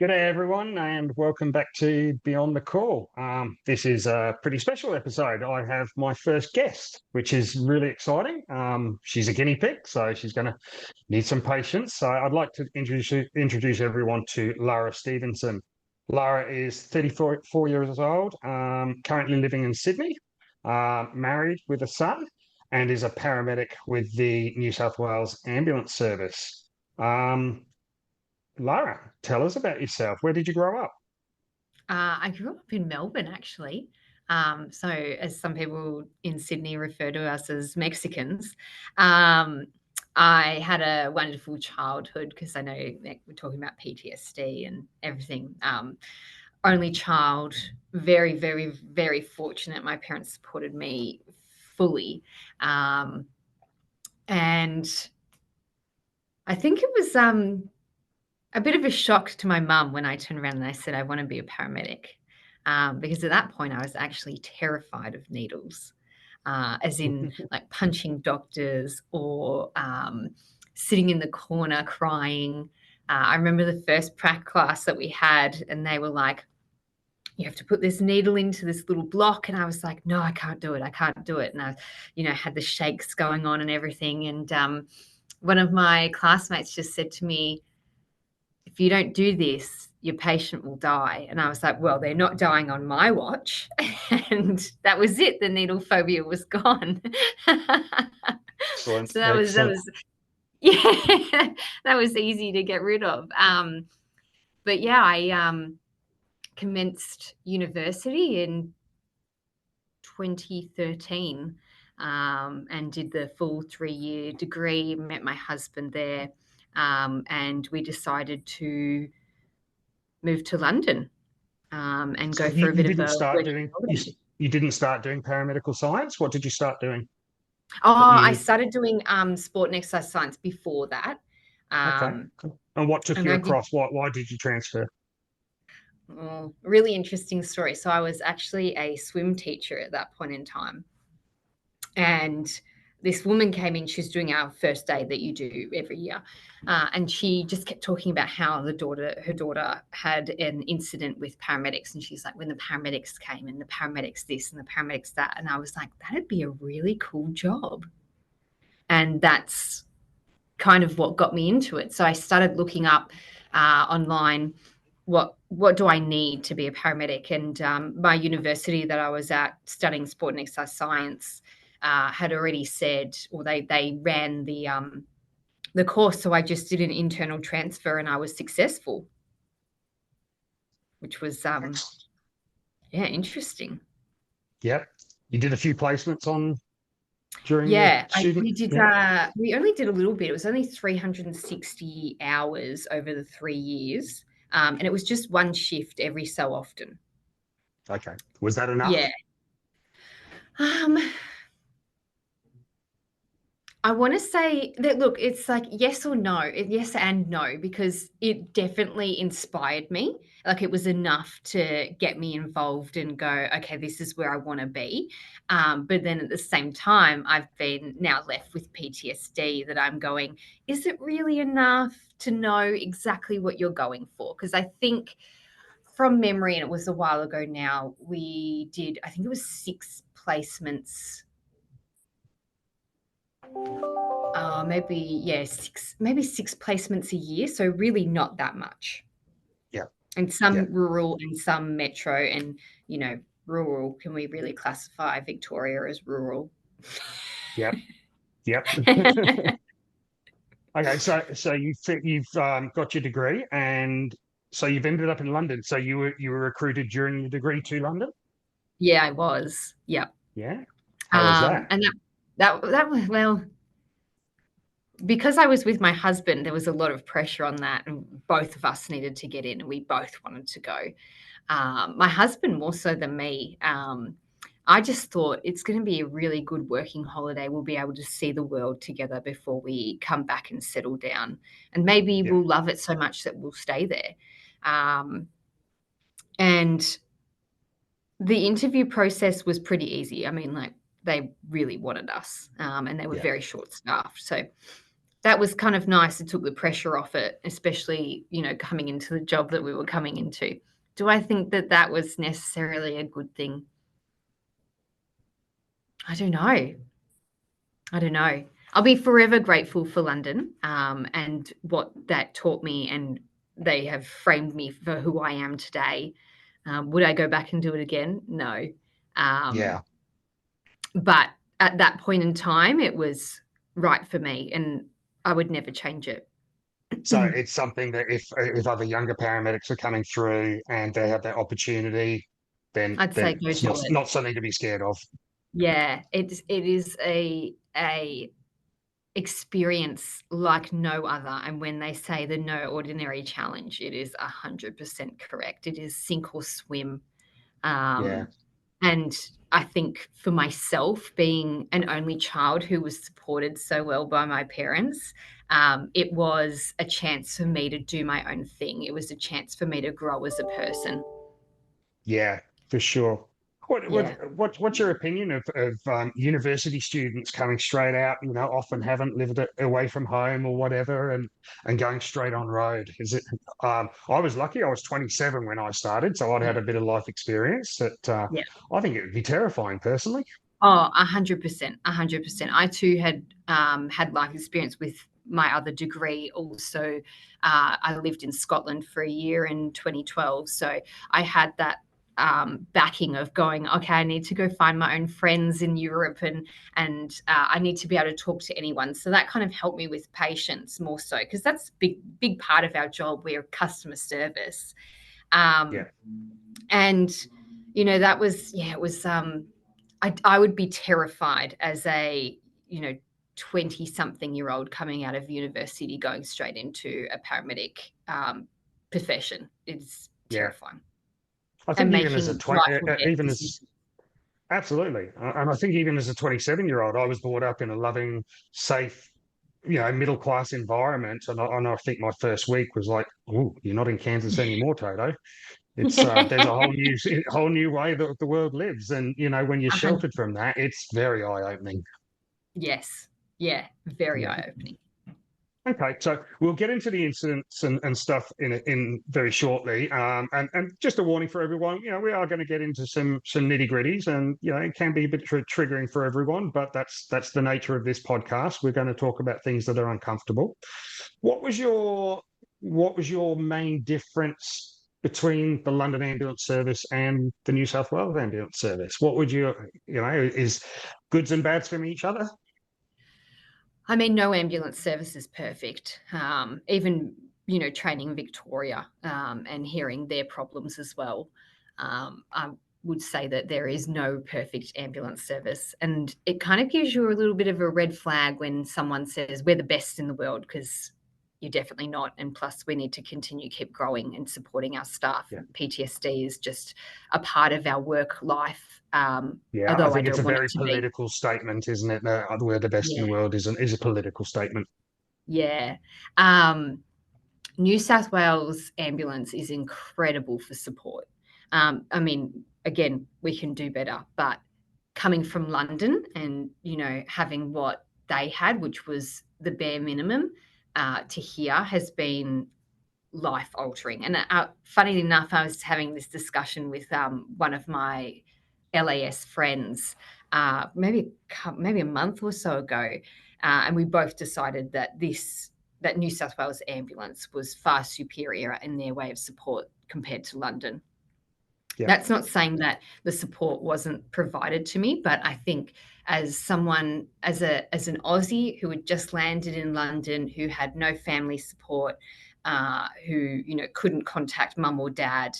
G'day, everyone, and welcome back to Beyond the Call. This is a pretty special episode. I have my first guest, which is really exciting. She's a guinea pig, so she's going to need some patience. So I'd like to introduce everyone to Lara Stevenson. Lara is 34 years old, currently living in Sydney, married with a son, and is a paramedic with the New South Wales Ambulance Service. Lara, tell us about yourself. Where did you grow up? I grew up in Melbourne, actually. So, as some people in Sydney refer to us as Mexicans, um, I had a wonderful childhood because I know we're talking about PTSD and everything. Only child, very, very, very fortunate. My parents supported me fully. And I think it was a bit of a shock to my mum when I turned around and I said, I want to be a paramedic. Because at that point, I was actually terrified of needles, as in like punching doctors or sitting in the corner crying. I remember the first prac class that we had, and they were like, you have to put this needle into this little block. And I was like, no, I can't do it. I can't do it. And I, had the shakes going on and everything. And one of my classmates just said to me, if you don't do this, your patient will die. And I was like, well, they're not dying on my watch. And that was it. The needle phobia was gone. Excellent, So that was, that excellent. was, yeah, that was easy to get rid of. But yeah, I commenced university in 2013 and did the full 3-year degree, met my husband there. And we decided to move to London and So go you, for a you bit of didn't a start working doing you, holiday. you didn't start doing paramedical science. What did you start doing at Oh, I uni? started doing sport and exercise science before that. Okay, Um, cool. And what took and you I did across? Why did you transfer? really interesting story. So I was actually a swim teacher at that point in time. And this woman came in, she was doing our first day that you do every year. And she just kept talking about how her daughter had an incident with paramedics. And she's like, when the paramedics came and the paramedics this and the paramedics that. And I was like, that'd be a really cool job. And that's kind of what got me into it. So I started looking up online what do I need to be a paramedic? And my university that I was at studying sport and exercise science had already said, or they ran the course. So I just did an internal transfer, and I was successful, which was Excellent. yeah, interesting. Yep. You did a few placements on during your Yeah, student. we did. Yep. We only did a little bit. It was only 360 hours over the 3 years, and it was just one shift every so often. Okay. Was that enough? Yeah. Um, I want to say that, look, it's like yes or no, yes and no, because it definitely inspired me. Like it was enough to get me involved and go, okay, this is where I want to be. But then at the same time, I've been now left with PTSD that I'm going, is it really enough to know exactly what you're going for? Because I think from memory, and it was a while ago now, we did, I think it was 6 placements, maybe yeah, maybe six placements a year. So really not that much. Yeah. And Yeah. some rural and some metro, and rural. Can we really classify Victoria as rural? Yep. Yep. Okay. So you've got your degree, and so you've ended up in London. So you were recruited during your degree to London. Yeah, I was. Yeah. Yeah. How was that? And that was, well, because I was with my husband, there was a lot of pressure on that, and both of us needed to get in, and we both wanted to go. My husband more so than me. I just thought it's going to be a really good working holiday. We'll be able to see the world together before we come back and settle down, and maybe Yeah. we'll love it so much that we'll stay there. Um, and the interview process was pretty easy. I mean, like they really wanted us, and they were Yeah. very short staffed. So that was kind of nice. It took the pressure off it, especially, coming into the job that we were coming into. Do I think that that was necessarily a good thing? I don't know. I'll be forever grateful for London, and what that taught me, and they have framed me for who I am today. Would I go back and do it again? No. Yeah. But at that point in time, it was right for me, and I would never change it. So it's something that if other younger paramedics are coming through and they have that opportunity, then I'd say go it's do it. not something to be scared of. Yeah, it is a experience like no other, and when they say the no ordinary challenge, it is 100% correct. It is sink or swim. Yeah. Um, and I think for myself, being an only child who was supported so well by my parents, it was a chance for me to do my own thing. It was a chance for me to grow as a person. Yeah, for sure. Yeah. What's your opinion of university students coming straight out? Often haven't lived away from home or whatever, and going straight on road. Is it? I was lucky. I was 27 when I started, so I'd Yeah. had a bit of life experience. That Yeah. I think it would be terrifying personally. Oh, 100%, 100%. I too had life experience with my other degree. Also, I lived in Scotland for a year in 2012, so I had that backing of going, okay, I need to go find my own friends in Europe, and I need to be able to talk to anyone. So that kind of helped me with patience more so, because that's a big part of our job. We're customer service, Yeah, um, and that was, yeah, it was. I would be terrified as a, 20 something year old coming out of university going straight into a paramedic profession. It's yeah. terrifying, I and think even as a making 20, life or death even as decisions. absolutely, and I think even as a 27-year-old, I was brought up in a loving, safe, middle class environment, and I think my first week was like, "Oh, you're not in Kansas anymore, Toto." It's there's a whole new way that the world lives, and when you're 100. sheltered from that, it's very eye opening. Yes. Yeah. Very Yeah. eye opening. Okay, so we'll get into the incidents and stuff in very shortly. And just a warning for everyone, we are going to get into some nitty gritties, and it can be a bit triggering for everyone, but that's the nature of this podcast. We're going to talk about things that are uncomfortable. What was your main difference between the London Ambulance Service and the New South Wales Ambulance Service? What would is goods and bads from each other? I mean, no ambulance service is perfect. Even, training Victoria, and hearing their problems as well. I would say that there is no perfect ambulance service. And it kind of gives you a little bit of a red flag when someone says we're the best in the world, because you're definitely not. And plus, we need to continue keep growing and supporting our staff. Yeah. PTSD is just a part of our work life, Yeah, I although I think it's don't a want it very to be. political statement, isn't it? We're the best in Yeah. the world is a political statement. Yeah. Um, New South Wales Ambulance is incredible for support. I mean, again, we can do better, but coming from London and, having what they had, which was the bare minimum, to here has been life altering. And funny enough, I was having this discussion with one of my LAS friends, maybe a month or so ago, and we both decided that New South Wales Ambulance was far superior in their way of support compared to London. Yeah, That's not saying that the support wasn't provided to me, but I think as someone, as an Aussie who had just landed in London, who had no family support, who couldn't contact mum or dad,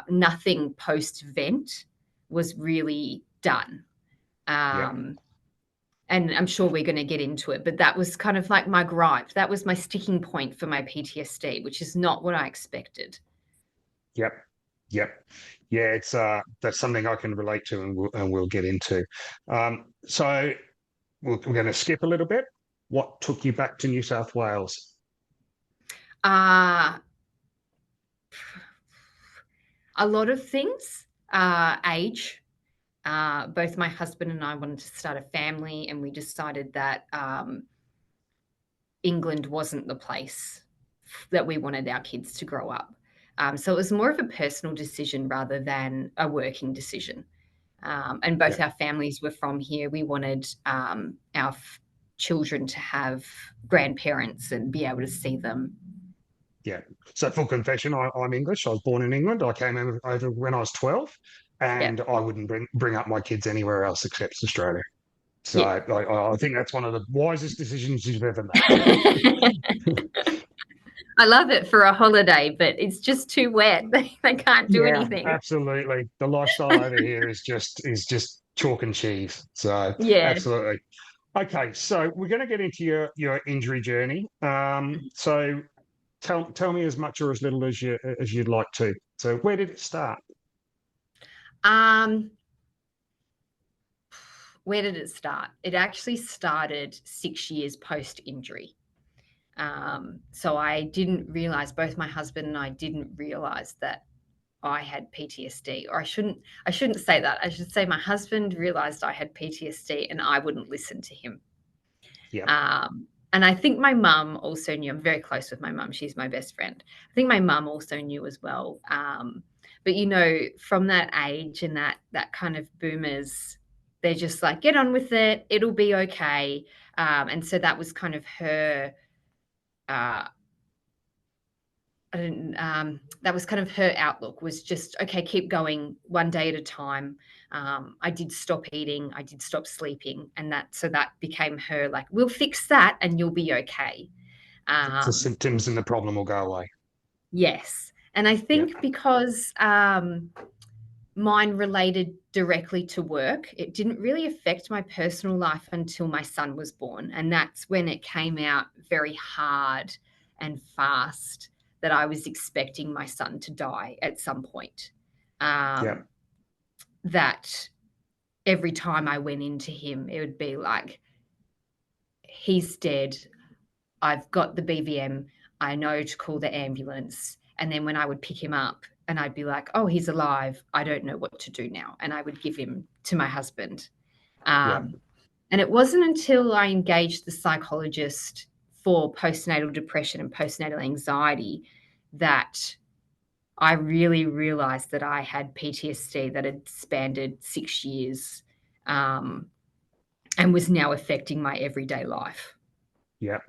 nothing post vent was really done. yeah, Um, and I'm sure we're going to get into it, but that was kind of like my gripe. That was my sticking point for my PTSD, which is not what I expected. yep, yep. Yeah, it's that's something I can relate to, and we'll get into. So we're going to skip a little bit. What took you back to New South Wales? Uh, a lot of things, age. Both my husband and I wanted to start a family, and we decided that England wasn't the place that we wanted our kids to grow up. So it was more of a personal decision rather than a working decision. And both Yeah. our families were from here. We wanted our children to have grandparents and be able to see them. Yeah. So full confession, I'm English. I was born in England. I came over when I was 12, Yeah. and I wouldn't bring up my kids anywhere else except Australia. So Yeah. I think that's one of the wisest decisions you've ever made. I love it for a holiday, but it's just too wet. They can't do Yeah, anything. absolutely. The lifestyle over here is just chalk and cheese. So Yeah. absolutely. Okay, so we're going to get into your injury journey. So tell me as much or as little as you'd like to. So where did it start? Um, where did it start? It actually started 6 years post injury. So I didn't realize, both my husband and I didn't realize that I had PTSD, or I shouldn't say that. I should say my husband realized I had PTSD and I wouldn't listen to him. Yeah, And I think my mum also knew. I'm very close with my mum. She's my best friend. I think my mum also knew as well. But from that age and that kind of boomers, they're just like, get on with it. It'll be okay. And so that was kind of her. Uh, that was kind of her outlook, was just, okay, keep going one day at a time. I did stop eating, I did stop sleeping, and that became her, like, we'll fix that and you'll be okay. the Um, symptoms and the problem will go away. yes. And I Yeah, think because mine related directly to work, it didn't really affect my personal life until my son was born. And that's when it came out very hard and fast that I was expecting my son to die at some point. yeah, That every time I went into him, it would be like, he's dead. I've got the BVM. I know to call the ambulance. And then when I would pick him up and I'd be like, oh, he's alive, I don't know what to do now. And I would give him to my husband. yeah, Um, and it wasn't until I engaged the psychologist for postnatal depression and postnatal anxiety that I really realized that I had PTSD that had spanned 6 years, and was now affecting my everyday life. yeah.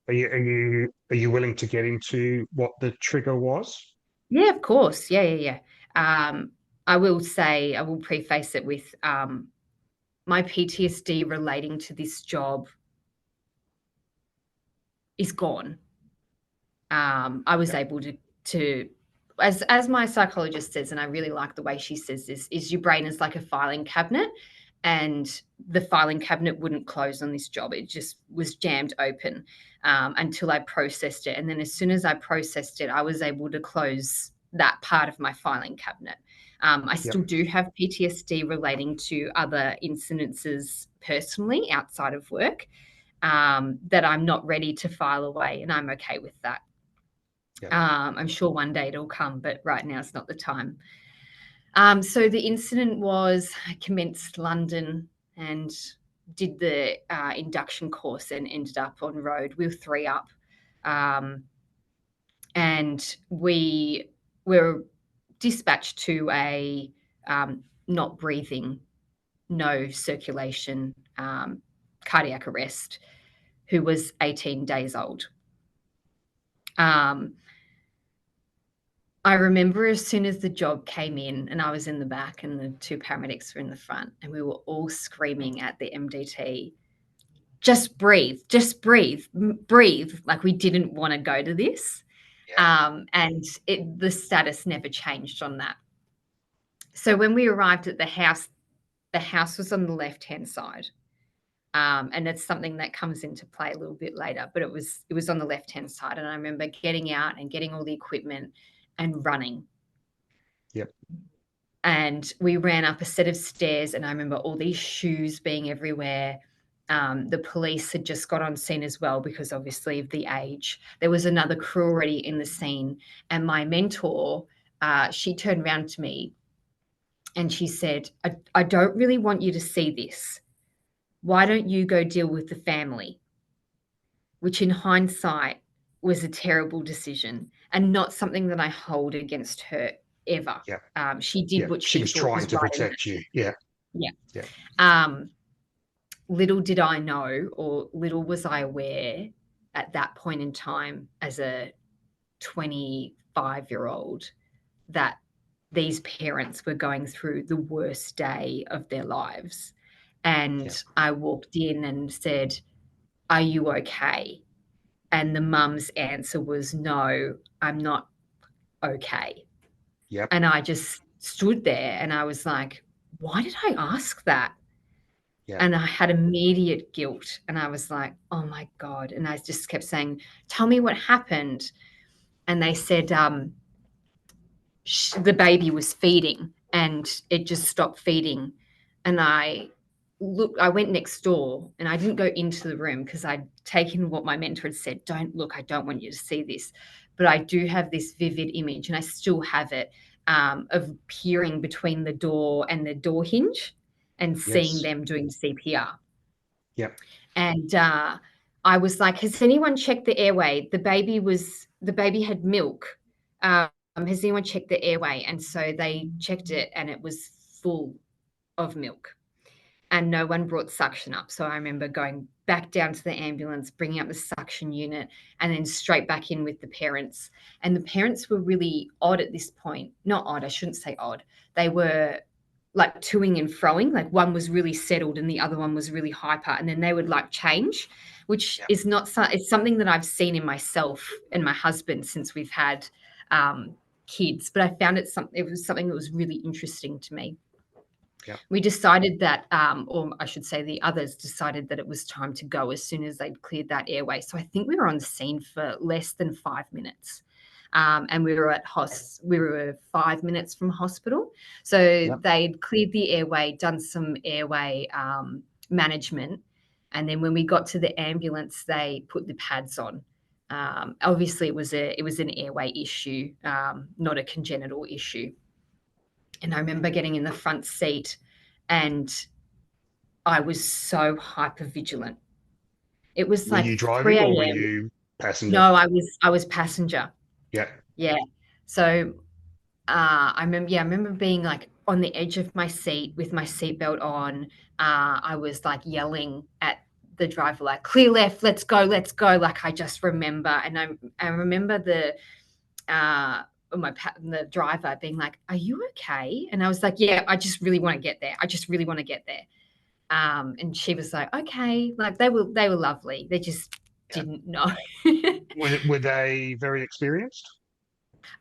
Are you willing to get into what the trigger was? Yeah, of course. Yeah, yeah, yeah. I will preface it with my PTSD relating to this job is gone. I was Yeah, able to as my psychologist says, and I really like the way she says this, is your brain is like a filing cabinet, and the filing cabinet wouldn't close on this job. It just was jammed open until I processed it. And then as soon as I processed it, I was able to close that part of my filing cabinet. I yeah, still do have PTSD relating to other incidences personally outside of work, that I'm not ready to file away, and I'm okay with that. yeah, I'm sure one day it'll come, but right now is not the time. So the incident was, I commenced London and did the induction course and ended up on road. We were 3 up. Um, and we were dispatched to a not breathing, no circulation, cardiac arrest, who was 18 days old. Um, I remember as soon as the job came in and I was in the back and the 2 paramedics were in the front, and we were all screaming at the MDT, just breathe, breathe. Like, we didn't want to go to this. yeah, And the status never changed on that. So when we arrived at the house was on the left-hand side. And it's something that comes into play a little bit later, but it was on the left-hand side. And I remember getting out and getting all the equipment and running. yep, And we ran up a set of stairs, and I remember all these shoes being everywhere. The police had just got on scene as well, because obviously of the age. There was another crew already in the scene, and my mentor, she turned around to me and she said, I don't really want you to see this. Why don't you go deal with the family? which in hindsight was a terrible decision and not something that I hold against her ever. Yeah. She did Yeah. what She she was thought trying was to right in protect you. Yeah. that. Yeah. Yeah. Little did I know, or little was I aware at that point in time as a 25-year-old, that these parents were going through the worst day of their lives. Yeah. And I walked in and said, "Are you okay?" And the mum's answer was, "No, I'm not okay." Yep. And I just stood there and I was like, "Why did I ask that?" Yeah. And I had immediate guilt and I was like, "Oh my God." And I just kept saying, "Tell me what happened." And they said, the baby was feeding and it just stopped feeding. And I went next door and I didn't go into the room because I'd taken what my mentor had said. "Don't look, I don't want you to see this." But I do have this vivid image and I still have it, of peering between the door and the door hinge and seeing Yes. them doing CPR. Yep. And I was like, "Has anyone checked the airway? The baby had milk. Has anyone checked the airway?" And so they checked it and it was full of milk. And no one brought suction up. So I remember going back down to the ambulance, bringing up the suction unit, and then straight back in with the parents. And the parents were really odd at this point. Not odd, I shouldn't say odd. They were like toing and froing. Like one was really settled and the other one was really hyper. And then they would like change, which Yep. is not, it's something that I've seen in myself and my husband since we've had kids. But I found it was something that was really interesting to me. Yep. We decided that, or I should say the others decided that it was time to go as soon as they'd cleared that airway. So I think we were on scene for less than 5 minutes. And we were 5 minutes from hospital. So Yep. they'd cleared the airway, done some airway management. And then when we got to the ambulance, they put the pads on. Obviously, it was an airway issue, not a congenital issue. And I remember getting in the front seat and I was so hyper vigilant. It was Were like you driving 3 or were a.m. you passenger? No, I was passenger. Yeah. Yeah. So I remember being like on the edge of my seat with my seatbelt on. I was like yelling at the driver, like, "Clear left, let's go, let's go." Like I just remember, and I remember uh, the driver being like, "Are you okay?" And I was like, "Yeah, I just really want to get there. I just really want to get there." And she was like, "Okay." Like they were lovely. They just Yeah. didn't know. Were they very experienced?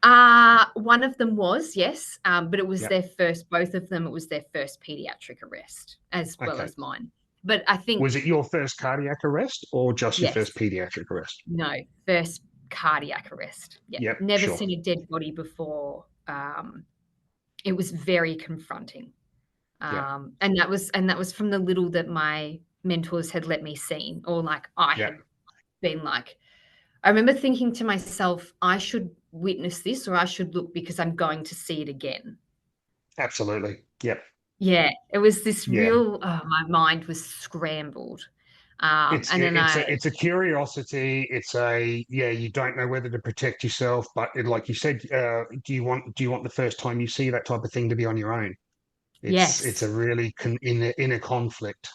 One of them was, yes, but it was Yeah. their first. Both of them, it was their first pediatric arrest as well Okay. as mine. But I think Was it your first cardiac arrest or just your yes, first pediatric arrest? no, first cardiac arrest. Yeah, Yep. never Sure. seen a dead body before. It was very confronting. Yep. And that was from the little that my mentors had let me see, or like I Yep. had been like, I remember thinking to myself, I should witness this or I should look because I'm going to see it again. Absolutely. Yep. Yeah, it was this Yeah. real, oh, my mind was scrambled. And then It's a curiosity. It's a yeah. You don't know whether to protect yourself, but like you said, do you want the first time you see that type of thing to be on your own? It's yes, a really inner conflict.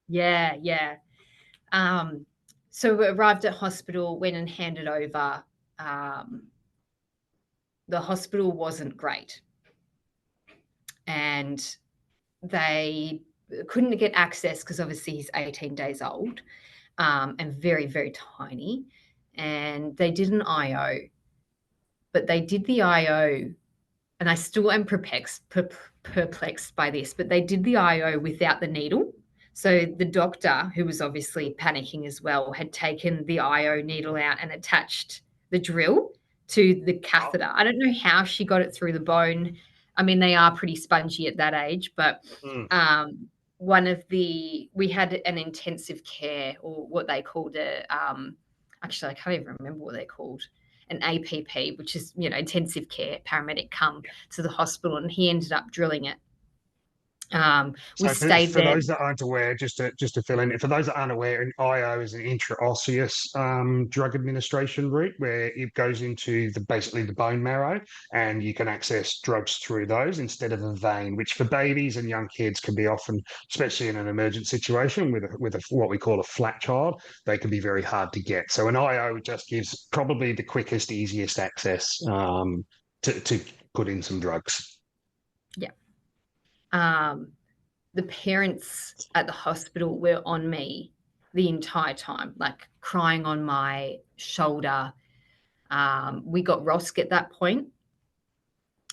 yeah, yeah. Um, so we arrived at hospital, went and handed over. Um, the hospital wasn't great. And they couldn't get access because obviously he's 18 days old, and very, very tiny. And they did an IO, but they did the IO, and I still am perplexed by this, but they did the IO without the needle. So the doctor, who was obviously panicking as well, had taken the IO needle out and attached the drill to the Oh. catheter. I don't know how she got it through the bone. I mean, they are pretty spongy at that age, but Mm. we had an intensive care, or what they called actually, I can't even remember what they're called, an APP, which is, intensive care paramedic, come Yeah. to the hospital, and he ended up drilling it. We So stayed for there. those that aren't aware, just to fill in, for those that aren't aware, an IO is an intraosseous drug administration route where it goes into basically the bone marrow, and you can access drugs through those instead of a vein, which for babies and young kids can be often, especially in an emergent situation with what we call a flat child, they can be very hard to get. So an IO just gives probably the quickest, easiest access to put in some drugs. Yeah. The parents at the hospital were on me the entire time, like crying on my shoulder. We got ROSC at that point,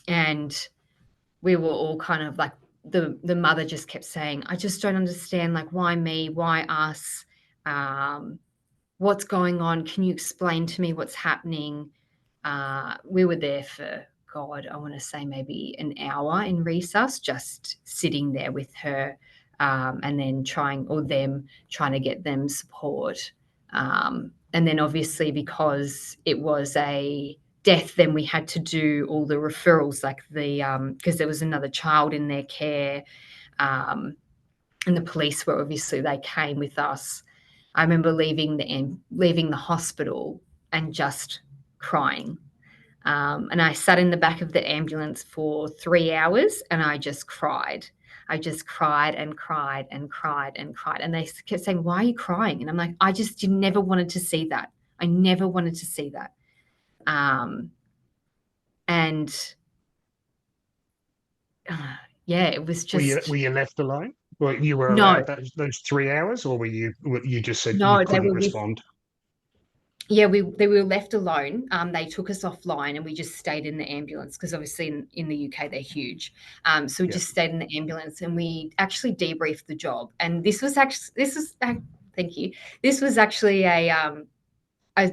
and we were all kind of like, the mother just kept saying, I just don't understand, like, why me? Why us? What's going on? Can you explain to me what's happening? We were there for, God, I want to say maybe an hour in resus, just sitting there with her, and then trying to get them support. And then obviously, because it was a death, then we had to do all the referrals, like because there was another child in their care, and the police were obviously, they came with us. I remember leaving the hospital and just crying. And I sat in the back of the ambulance for 3 hours and I just cried. I just cried and cried and cried and cried. And they kept saying, why are you crying? And I'm like, I just never wanted to see that. I never wanted to see that. And yeah, it was Were just, you left alone? Well, you were no, allowed those 3 hours, or you just said you no, they couldn't were with, respond? yeah, they were left alone. They took us offline and we just stayed in the ambulance because obviously in the UK they're huge. So we Yeah, just stayed in the ambulance and we actually debriefed the job. And thank you. This was actually a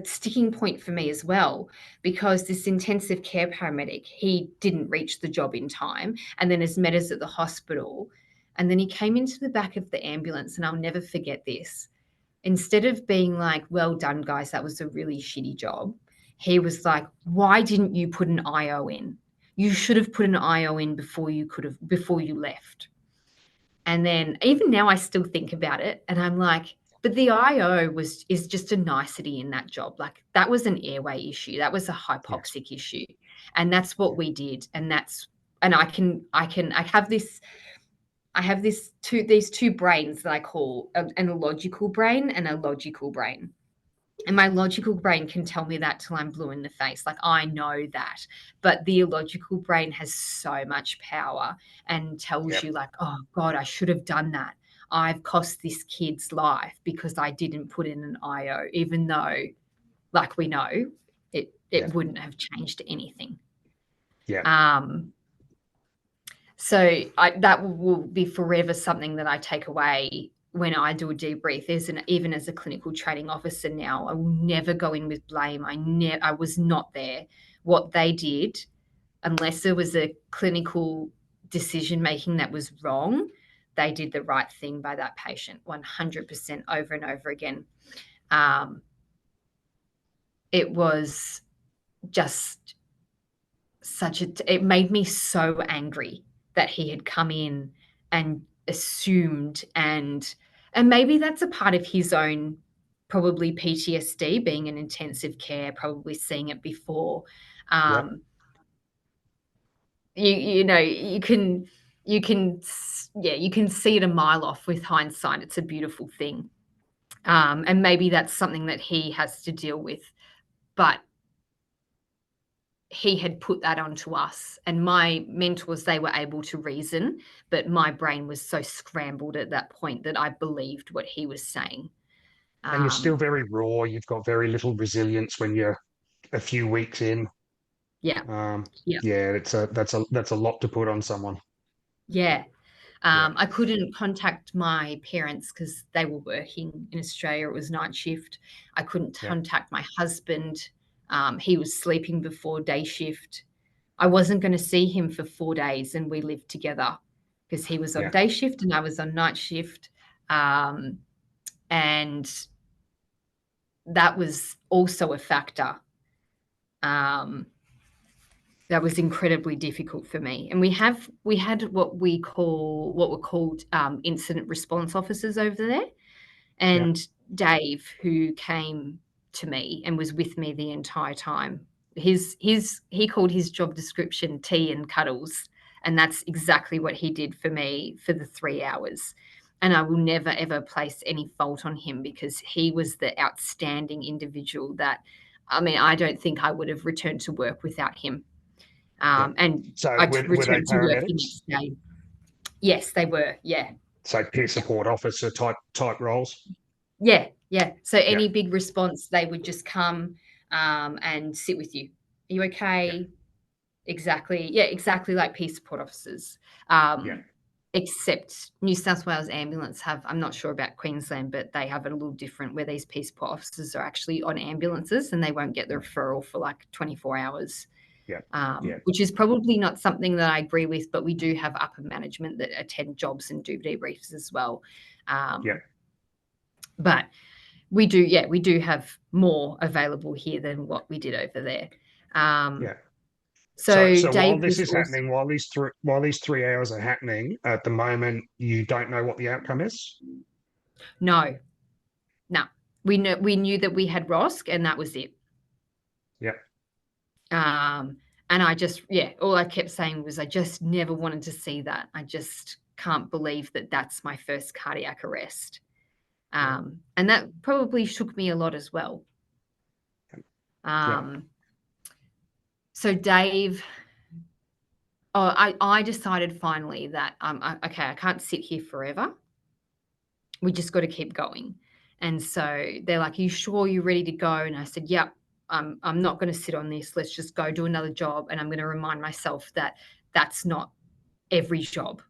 sticking point for me as well, because this intensive care paramedic, he didn't reach the job in time, and then has met us at the hospital, and then he came into the back of the ambulance, and I'll never forget this. Instead of being like, well done, guys, that was a really shitty job, he was like, why didn't you put an IO in? You should have put an IO in before you left. And then even now I still think about it and I'm like, but the IO is just a nicety in that job. Like, that was an airway issue. That was a yes, hypoxic issue. And that's what yeah, we did. And I have these two brains that I call an illogical brain and a logical brain. And my logical brain can tell me that till I'm blue in the face. Like, I know that. But the illogical brain has so much power and tells yeah, you, like, oh, God, I should have done that. I've cost this kid's life because I didn't put in an IO, even though, like we know, yeah, it wouldn't have changed anything. yeah. Um, So that will be forever something that I take away when I do a debrief. Even as a clinical training officer now, I will never go in with blame. I was not there. What they did, unless there was a clinical decision making that was wrong, they did the right thing by that patient 100% over and over again. It was just it made me so angry that he had come in and assumed, and maybe that's a part of his own, probably PTSD, being in intensive care, probably seeing it before. Yeah. um you know, you can see it a mile off with hindsight. It's a beautiful thing. And maybe that's something that he has to deal with, but he had put that onto us, and my mentors, they were able to reason, but my brain was so scrambled at that point that I believed what he was saying. And you're still um very raw. You've got very little resilience when you're a few weeks in. yeah, Um, yeah, yeah, that's a lot to put on someone. yeah. Yeah, I couldn't contact my parents because they were working in Australia. It was night shift. I couldn't yeah, contact my husband. He was sleeping before day shift. I wasn't going to see him for 4 days, and we lived together because he was on yeah. day shift and I was on night shift. Um, and that was also a factor, um, that was incredibly difficult for me. And we had what were called incident response officers over there. And Dave, who came to me and was with me the entire time, he called his job description tea and cuddles, and that's exactly what he did for me for the 3 hours. And I will never ever place any fault on him, because he was the outstanding individual that, I mean, I don't think I would have returned to work without him. And So I were they returned to work the paramedics? next day. Yes, they were. Yeah. So peer support officer type roles? Yeah, yeah. So Yeah, any big response, they would just come and sit with you. Are you yeah, okay? Exactly. Yeah, exactly like peace support officers. yeah, Except New South Wales Ambulance I'm not sure about Queensland, but they have it a little different, where these peace support officers are actually on ambulances and they won't get the referral for like 24 hours, yeah, yeah, which is probably not something that I agree with, but we do have upper management that attend jobs and do debriefs as well. yeah, But we do have more available here than what we did over there. yeah. So So while Dave this was is also happening, while these 3 hours are happening at the moment, you don't know what the outcome is? no, no. We knew that we had ROSC, and that was it. Yeah, And I just, all I kept saying was, I just never wanted to see that. I just can't believe that that's my first cardiac arrest. yeah, And that probably shook me a lot as well. yeah, So Dave, I decided finally that, okay, I can't sit here forever. We just got to keep going. And so they're like, "Are you sure you're ready to go?" And I said, "Yep, I'm not going to sit on this. Let's just go do another job." And I'm going to remind myself that that's not every job.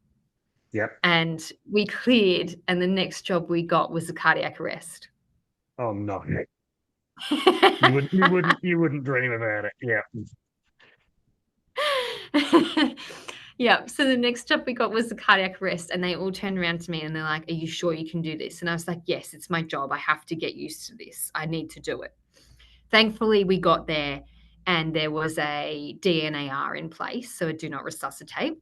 yeah. And we cleared, and the next job we got was a cardiac arrest. Oh no. You wouldn't dream about it. Yeah. Yeah. So the next job we got was the cardiac arrest, and they all turned around to me and they're like, "Are you sure you can do this?" And I was like, "Yes, it's my job. I have to get used to this. I need to do it." Thankfully, we got there and there was a DNAR in place, so a do not resuscitate.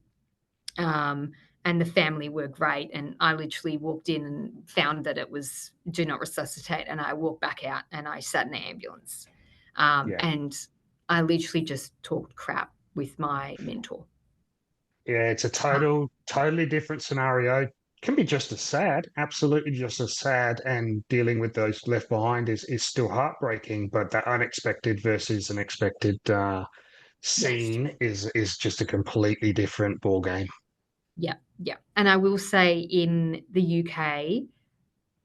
And the family were great. And I literally walked in and found that it was do not resuscitate. And I walked back out and I sat in the ambulance. Yeah. And I literally just talked crap with my mentor. Yeah, it's a Uh, totally different scenario. Can be just as sad, absolutely just as sad, and dealing with those left behind is still heartbreaking, but that unexpected versus an expected yes. scene is just a completely different ball game. Yeah. Yeah. And I will say, in the UK,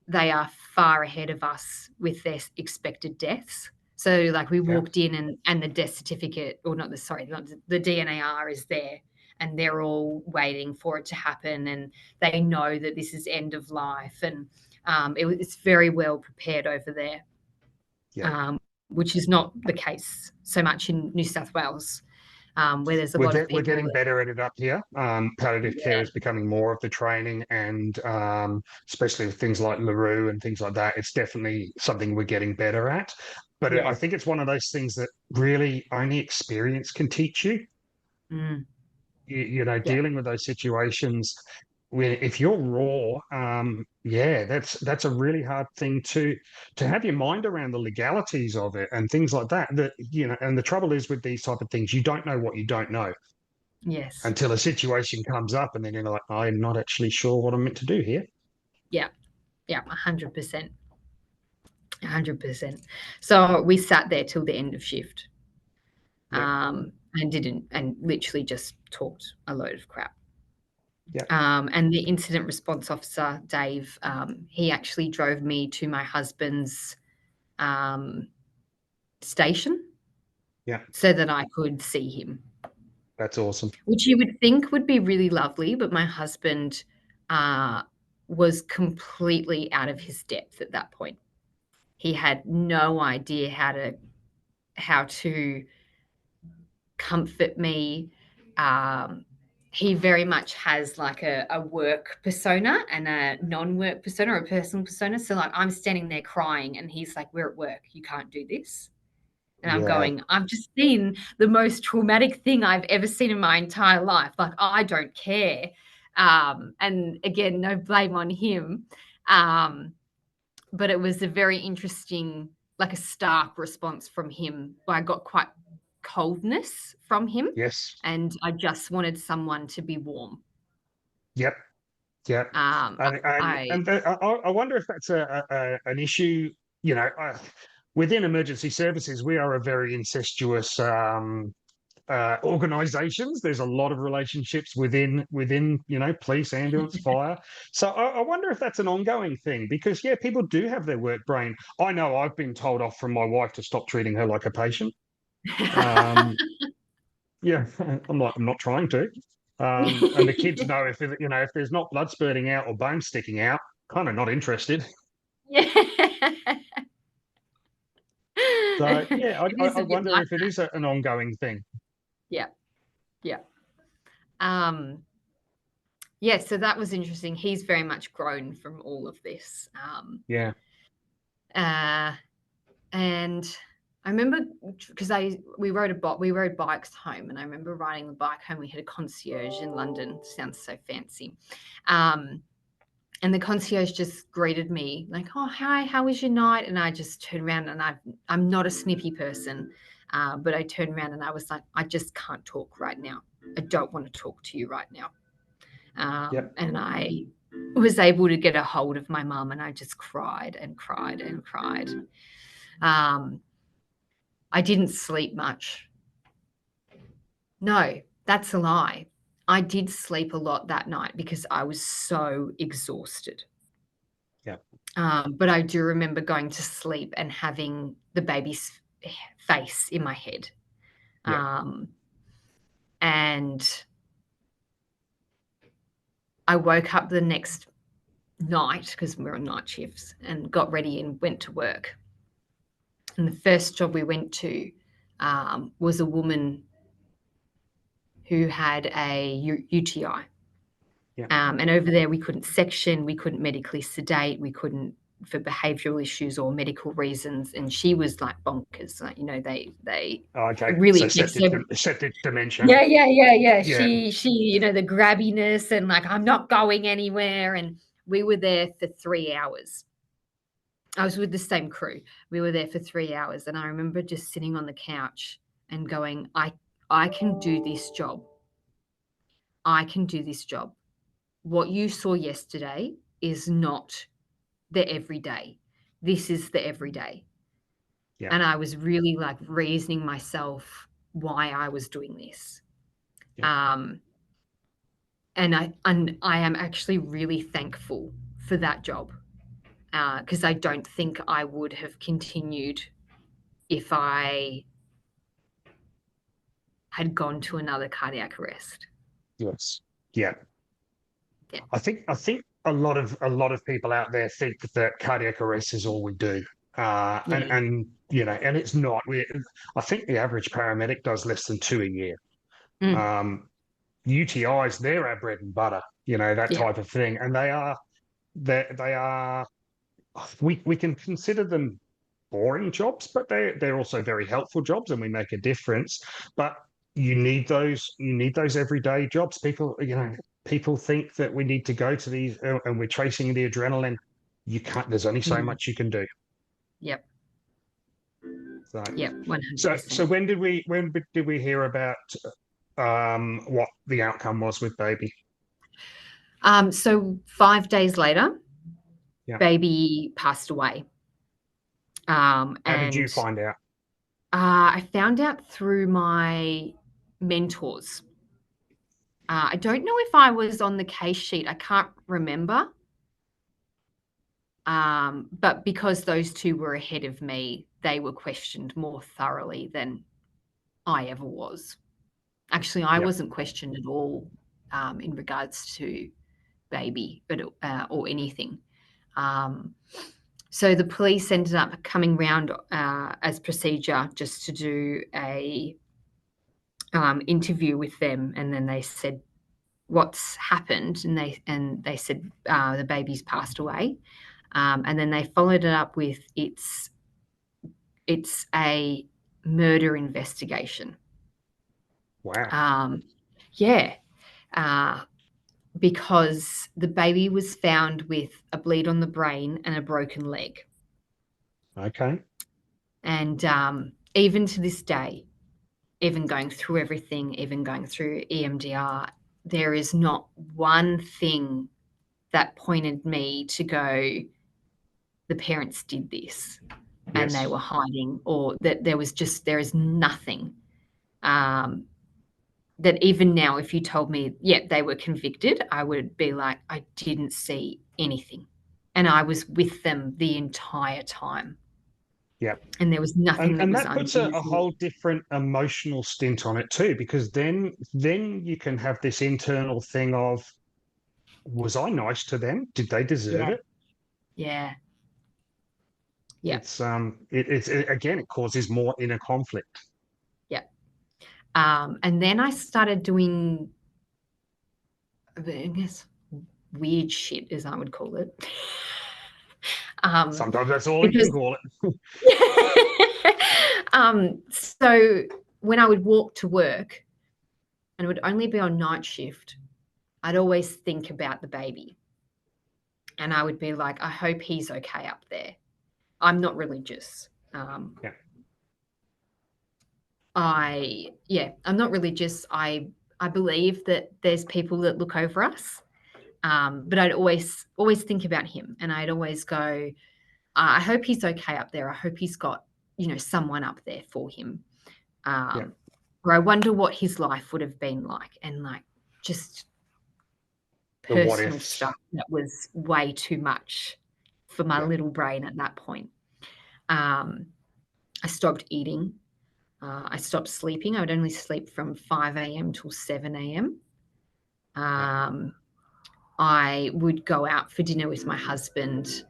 they are far ahead of us with their expected deaths. So, like, we Yeah, walked in and the death certificate, or not the DNAR is there, and they're all waiting for it to happen, and they know that this is end of life, and it's very well prepared over there, yeah. um, which is not the case so much in New South Wales, where there's a lot of We're people getting that, better at it up here. Palliative care yeah, is becoming more of the training, and especially with things like LaRue and things like that, it's definitely something we're getting better at. But I yes, think it's one of those things that really only experience can teach you. mm, You know, yeah, dealing with those situations where if you're raw, yeah, that's a really hard thing to have your mind around the legalities of it and things like that. That you know, and the trouble is with these type of things, you don't know what you don't know yes. until a situation comes up, and then you're like, I'm not actually sure what I'm meant to do here. Yeah, yeah, 100%. 100%. So we sat there till the end of shift, Yeah, and literally just talked a load of crap. yeah, And the incident response officer, Dave, he actually drove me to my husband's um, station yeah. so that I could see him, That's awesome. which you would think would be really lovely, but my husband uh, was completely out of his depth at that point. He had no idea how to comfort me. Um, he very much has like a work persona and a non-work persona, or a personal persona. So like, I'm standing there crying and he's like, "We're at work. You can't do this." And I'm Yeah. going, I've just seen the most traumatic thing I've ever seen in my entire life. Like, I don't care. And again, no blame on him. But it was a very interesting, like a stark response from him. I got quite coldness from him, Yes. and I just wanted someone to be warm. Yep. Yep. Um, I I wonder if that's an issue. You know, within emergency services, we are a very incestuous organizations. There's a lot of relationships within police, ambulance, fire. So I wonder if that's an ongoing thing, because yeah, people do have their work brain. I know I've been told off from my wife to stop treating her like a patient. Yeah, I'm not trying to. And the kids know, if there's not blood spurting out or bone sticking out, kind of not interested. Yeah. So yeah, It is I a bit wonder like if it is an ongoing thing. yeah, yeah. Um, yeah, so that was interesting. He's very much grown from all of this. Yeah, Uh, and I remember because we rode bikes home, and I remember riding the bike home. We had a concierge in London. Sounds so fancy. And the concierge just greeted me like, "Oh, hi, how was your night?" And I just turned around, and I'm not a snippy person, but I turned around and I was like, "I just can't talk right now. I don't want to talk to you right now." yep, And I was able to get a hold of my mum, and I just cried and cried and cried. Um, I didn't sleep much. No, that's a lie. I did sleep a lot that night because I was so exhausted. yep, But I do remember going to sleep and having the baby's face in my head. yep, And I woke up the next night because we were on night shifts and got ready and went to work. And the first job we went to was a woman who had a UTI. yep. And over there, we couldn't section, we couldn't medically sedate, we couldn't for behavioural issues or medical reasons. And she was like bonkers. Like, they Oh, okay. really So septic dementia. yeah. Yeah, She, the grabbiness and like, I'm not going anywhere. And we were there for 3 hours. I was with the same crew. We were there for 3 hours. And I remember just sitting on the couch and going, I can do this job. I can do this job. What you saw yesterday is not the everyday. This is the everyday. yeah, And I was really like reasoning myself why I was doing this. yeah, Um, and I am actually really thankful for that job because I don't think I would have continued if I had gone to another cardiac arrest. yes, yeah. Yeah. I think a lot of people out there think that cardiac arrest is all we do, Yeah. and it's not. I think the average paramedic does less than two a year. Mm. Um, UTIs, they're our bread and butter, that Yeah. type of thing, and they are. We can consider them boring jobs, but they're also very helpful jobs, and we make a difference. But you need those everyday jobs. People think that we need to go to these, and we're chasing the adrenaline. You can't. There's only so Mm. much you can do. Yep. So, Yep. so 100%. when did we hear about what the outcome was with baby? So 5 days later, Yeah. baby passed away. How did you And find out? I found out through my mentors. I don't know if I was on the case sheet. I can't remember. But because those two were ahead of me, they were questioned more thoroughly than I ever was. Actually, I Yeah. wasn't questioned at all in regards to baby, but or anything. Um, so the police ended up coming round as procedure just to do a interview with them, and then they said what's happened, and they said the baby's passed away, and then they followed it up with it's a murder investigation. Wow. Yeah. Because the baby was found with a bleed on the brain and a broken leg. Okay. And even to this day, even going through everything, even going through EMDR, there is not one thing that pointed me to go, the parents did this and they Yes. were hiding, or that there is nothing. That even now, if you told me, yeah, they were convicted, I would be like, I didn't see anything. And I was with them the entire time. Yeah. And there was nothing that And was that puts a unusual. whole different emotional stint on it too, because then you can have this internal thing of, was I nice to them? Did they deserve Yeah. it? Yeah. Yeah. Again, it causes more inner conflict. Yeah. And then I started doing, I guess, weird shit, as I would call it. Sometimes that's all you can Because call it. so when I would walk to work and it would only be on night shift, I'd always think about the baby. And I would be like, I hope he's okay up there. I'm not religious. Yeah. I'm not religious. I believe that there's people that look over us. But I'd always think about him, and I'd always go, I hope he's okay up there. I hope he's got, someone up there for him. Yeah. Or I wonder what his life would have been like, and like just The what personal ifs. stuff that was way too much for my Yeah. little brain at that point. I stopped eating. I stopped sleeping. I would only sleep from 5 a.m. till 7 a.m. I would go out for dinner with my husband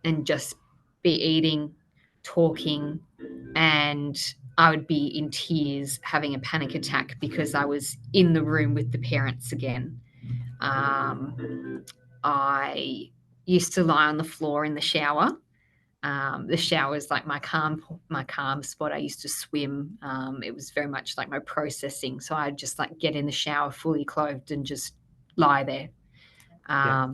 and just be eating, talking, and I would be in tears, having a panic attack because I was in the room with the parents again. I used to lie on the floor in the shower. The shower is like my calm spot. I used to swim. It was very much like my processing. So I'd just like get in the shower fully clothed and just lie there. Yeah.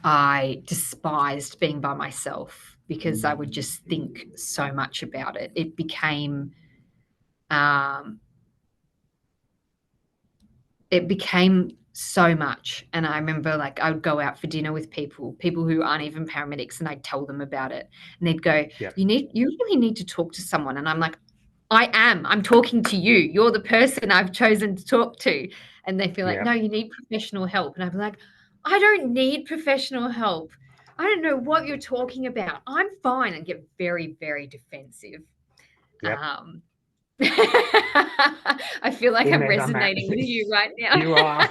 I despised being by myself because I would just think so much about it. It became so much. And I remember like I would go out for dinner with people who aren't even paramedics, and I'd tell them about it. And they'd go, Yeah. you really need to talk to someone. And I'm like, I'm talking to you. You're the person I've chosen to talk to. And they feel like, Yeah. no, you need professional help. And I'd be like, I don't need professional help. I don't know what you're talking about. I'm fine, and get very, very defensive. Yeah. I feel like Been I'm there, done that. resonating with you right now. You are.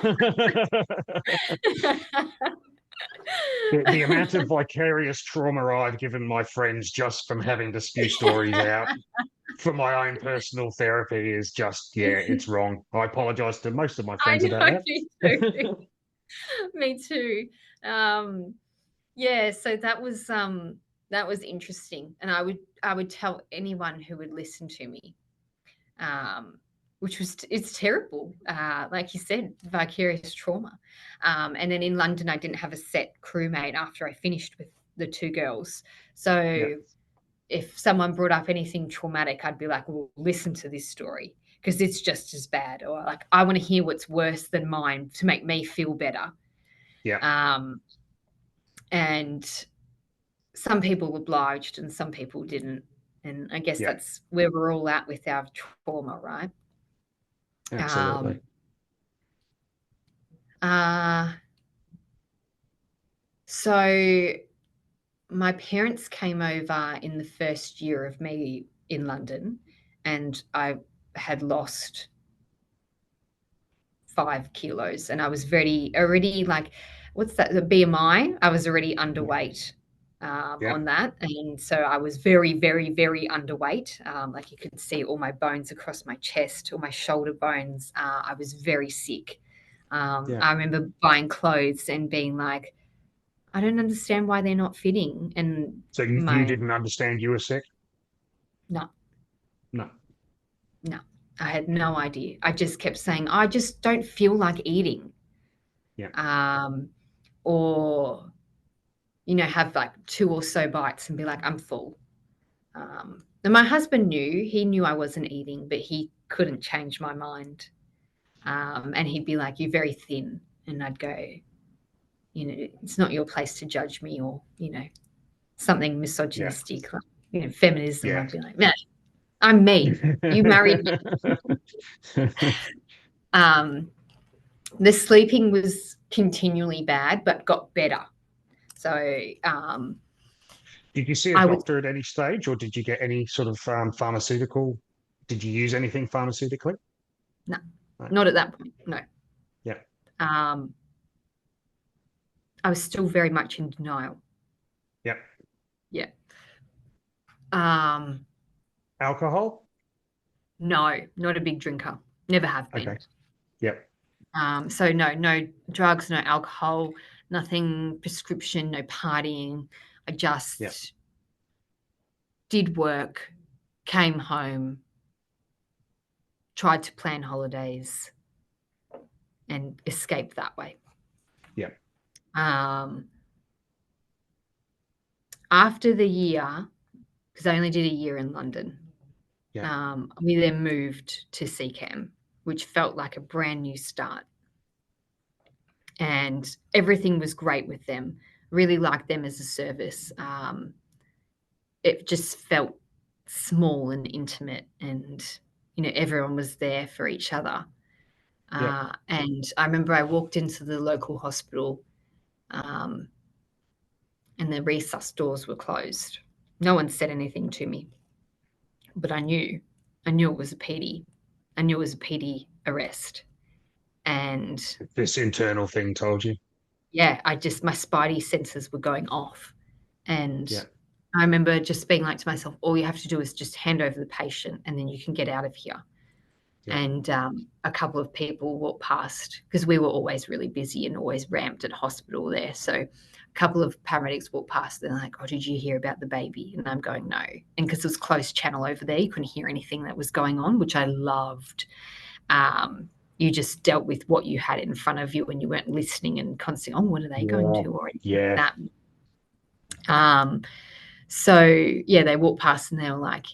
The amount of vicarious trauma I've given my friends just from having to spew stories out for my own personal therapy is just, yeah, it's wrong. I apologize to most of my I friends about know, that. me too. Me too. Yeah, so that was interesting, and I would tell anyone who would listen to me, which was it's terrible. Like you said, vicarious trauma. And then in London, I didn't have a set crewmate after I finished with the two girls. So Yeah. if someone brought up anything traumatic, I'd be like, well, listen to this story because it's just as bad. Or like, I want to hear what's worse than mine to make me feel better. Yeah. And some people obliged and some people didn't. And I guess Yeah. that's where we're all at with our trauma, right? Absolutely. So my parents came over in the first year of me in London, and I had lost 5 kilos, and I was already like, what's that? The BMI. I was already underweight Yeah. on that, and so I was very, very, very underweight. Like you could see all my bones across my chest, all my shoulder bones. I was very sick. Yeah. I remember buying clothes and being like, I don't understand why they're not fitting. And So you didn't understand you were sick? no, No. No, I had no idea. I just kept saying, I just don't feel like eating. Yeah. Or, have like 2 or so bites and be like, I'm full. And my husband he knew I wasn't eating, but he couldn't change my mind. And he'd be like, you're very thin. And I'd go, it's not your place to judge me, or, something Yeah. misogynistic, like, feminism. Yeah. I'd be like, nah, I'm me. You married me. Um, the sleeping was continually bad, but got better. So Did you see a I was, doctor at any stage, or did you get any sort of pharmaceutical? Did you use anything pharmaceutically? no, No. not at that point. No. Yeah. Um, I was still very much in denial. Yeah. Yeah. Um, Alcohol? no, not a big drinker. Never have Okay. been. Yeah. So no drugs, no alcohol, nothing prescription, no partying. I Yeah. just did work, came home, tried to plan holidays, and escaped that way. Yeah. Um, After the year, because I only did a year in London, Yeah. we then moved to CCAM, which felt like a brand new start. And everything was great with them. Really liked them as a service. It just felt small and intimate, and everyone was there for each other. Yeah. And I remember I walked into the local hospital, um, and the resus doors were closed. No one said anything to me, but I knew it was a PD. I knew it was a PD arrest. And This internal thing told you. yeah, my spidey senses were going off. And Yeah. I remember just being like to myself, all you have to do is just hand over the patient and then you can get out of here. Yeah. And a couple of people walked past, because we were always really busy and always ramped at hospital there. So a couple of paramedics walked past and they're like, oh, did you hear about the baby? And I'm going, no. And because it was closed channel over there, you couldn't hear anything that was going on, which I loved. You just dealt with what you had in front of you and you weren't listening and constantly, oh, what are they going Yeah. to, or anything Yeah. like that. So yeah, they walked past and they were like,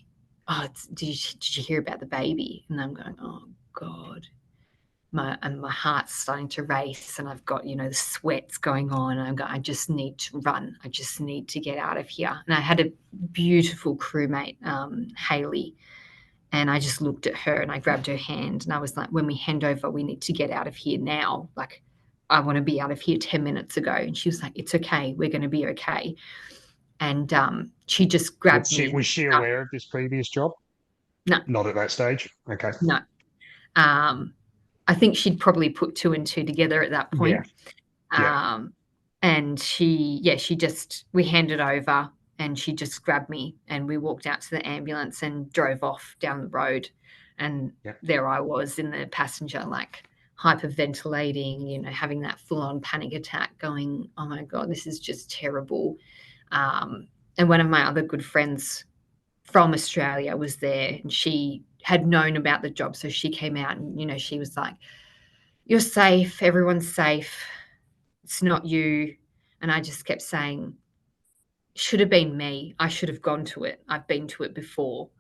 oh, did you hear about the baby? And I'm going, oh God. My heart's starting to race and I've got, the sweats going on. And I'm going, I just need to run. I just need to get out of here. And I had a beautiful crewmate, Haley, and I just looked at her and I grabbed her hand and I was like, when we hand over, we need to get out of here now. Like, I want to be out of here 10 minutes ago. And she was like, it's okay. We're going to be okay. And she just grabbed me. Was she aware of this previous job? No, Not at that stage. Okay. no. I think she'd probably put 2 and 2 together at that Yeah. point. Yeah. And we handed over and she just grabbed me and we walked out to the ambulance and drove off down the road. And Yeah. there I was in the passenger, like hyperventilating, having that full on panic attack going, oh my God, this is just terrible. And one of my other good friends from Australia was there and she had known about the job. So she came out and, she was like, you're safe. Everyone's safe. It's not you. And I just kept saying, should have been me. I should have gone to it. I've been to it before.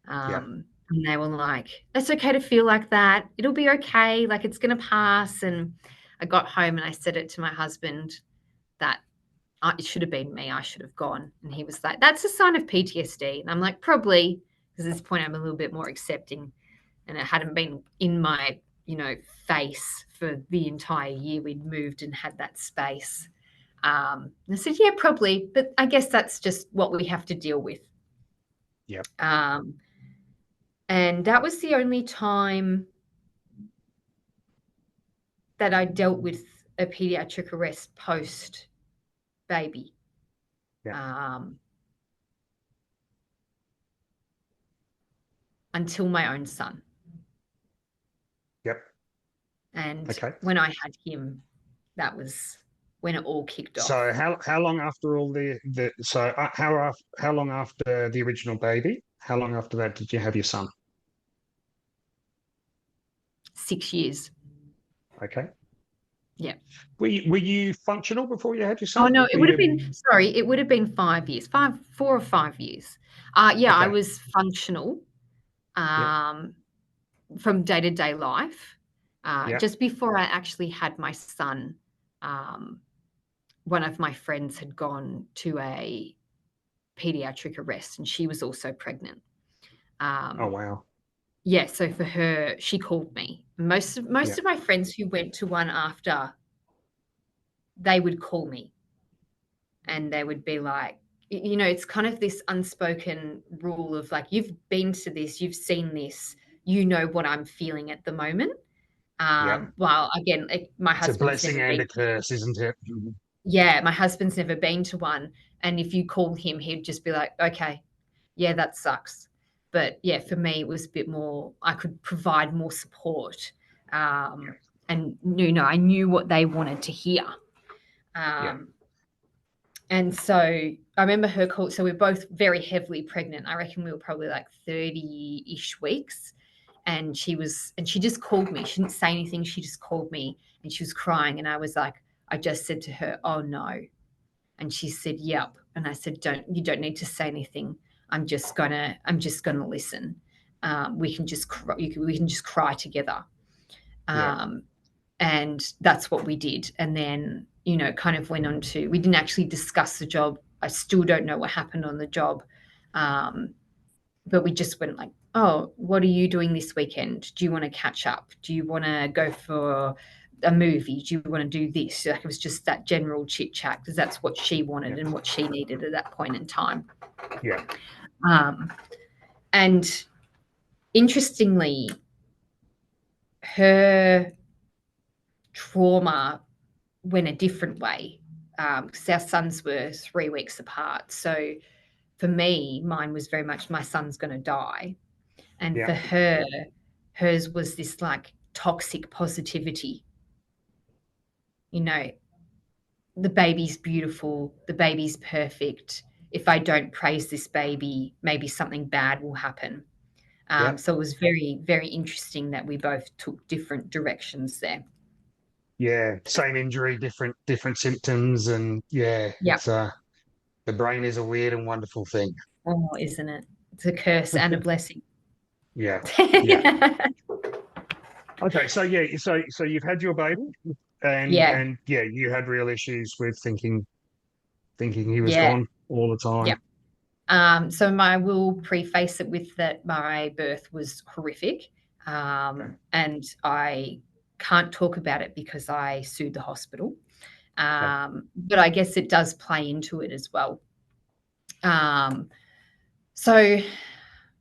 Yeah. And they were like, it's okay to feel like that. It'll be okay. Like, it's going to pass. And I got home and I said it to my husband that it should have been me. I should have gone. And he was like, that's a sign of PTSD. And I'm like, probably, because at this point I'm a little bit more accepting. And it hadn't been in my, face for the entire year. We'd moved and had that space. And I said, yeah, probably. But I guess that's just what we have to deal with. Yeah. And that was the only time that I dealt with a pediatric arrest post baby. Yeah. Until my own son. Yep. And Okay. when I had him, that was when it all kicked off. So how long after all how long after the original baby? How long after that did you have your son? 6 years. Okay. Yeah. Were you functional before you had your Oh son? no, it Were would have you? been, sorry, it would have been 5 years, 4 or 5 years. Yeah, I Okay. was functional Yeah. from day-to-day life. Yeah. Just before I actually had my son, one of my friends had gone to a pediatric arrest and she was also pregnant. Oh wow. Yeah, so for her, she called me. Most Yeah. of my friends who went to one after, they would call me and they would be like, it's kind of this unspoken rule of like, you've been to this, you've seen this, you know what I'm feeling at the moment. Yeah. Well, again, my It's a husband's blessing never and been. a curse, isn't it? Yeah, my husband's never been to one. And if you call him, he'd just be like, okay, yeah, that sucks. But yeah, for me, it was a bit more, I could provide more support. And, I knew what they wanted to hear. Yeah. And so I remember her call. So we're both very heavily pregnant. I reckon we were probably like 30-ish weeks. And she just called me. She didn't say anything. She just called me and she was crying. And I was like, I just said to her, oh no. And she said, yep. And I said, you don't need to say anything. I'm just gonna listen. We can just cry together. Yeah. And that's what we did. And then, kind of went on to, we didn't actually discuss the job. I still don't know what happened on the job. But we just went like, oh, what are you doing this weekend? Do you want to catch up? Do you want to go for a movie? Do you want to do this? Like, it was just that general chit chat because that's what she wanted and what she needed at that point in time. Yeah. And interestingly, her trauma went a different way because our sons were 3 weeks apart. So for me, mine was very much my son's going to die. And for her, hers was this like toxic positivity. The baby's beautiful, the baby's perfect. If I don't praise this baby, maybe something bad will happen. So it was very, very interesting that we both took different directions there. Yeah. Same injury, different symptoms, and it's the brain is a weird and wonderful thing. Oh, isn't it? It's a curse and a blessing. Yeah. Yeah. Okay. So you've had your baby, Yeah. and you had real issues with thinking he was Yeah. gone all the time. Yeah. So I will preface it with that my birth was horrific. And I can't talk about it because I sued the hospital. But I guess it does play into it as well. So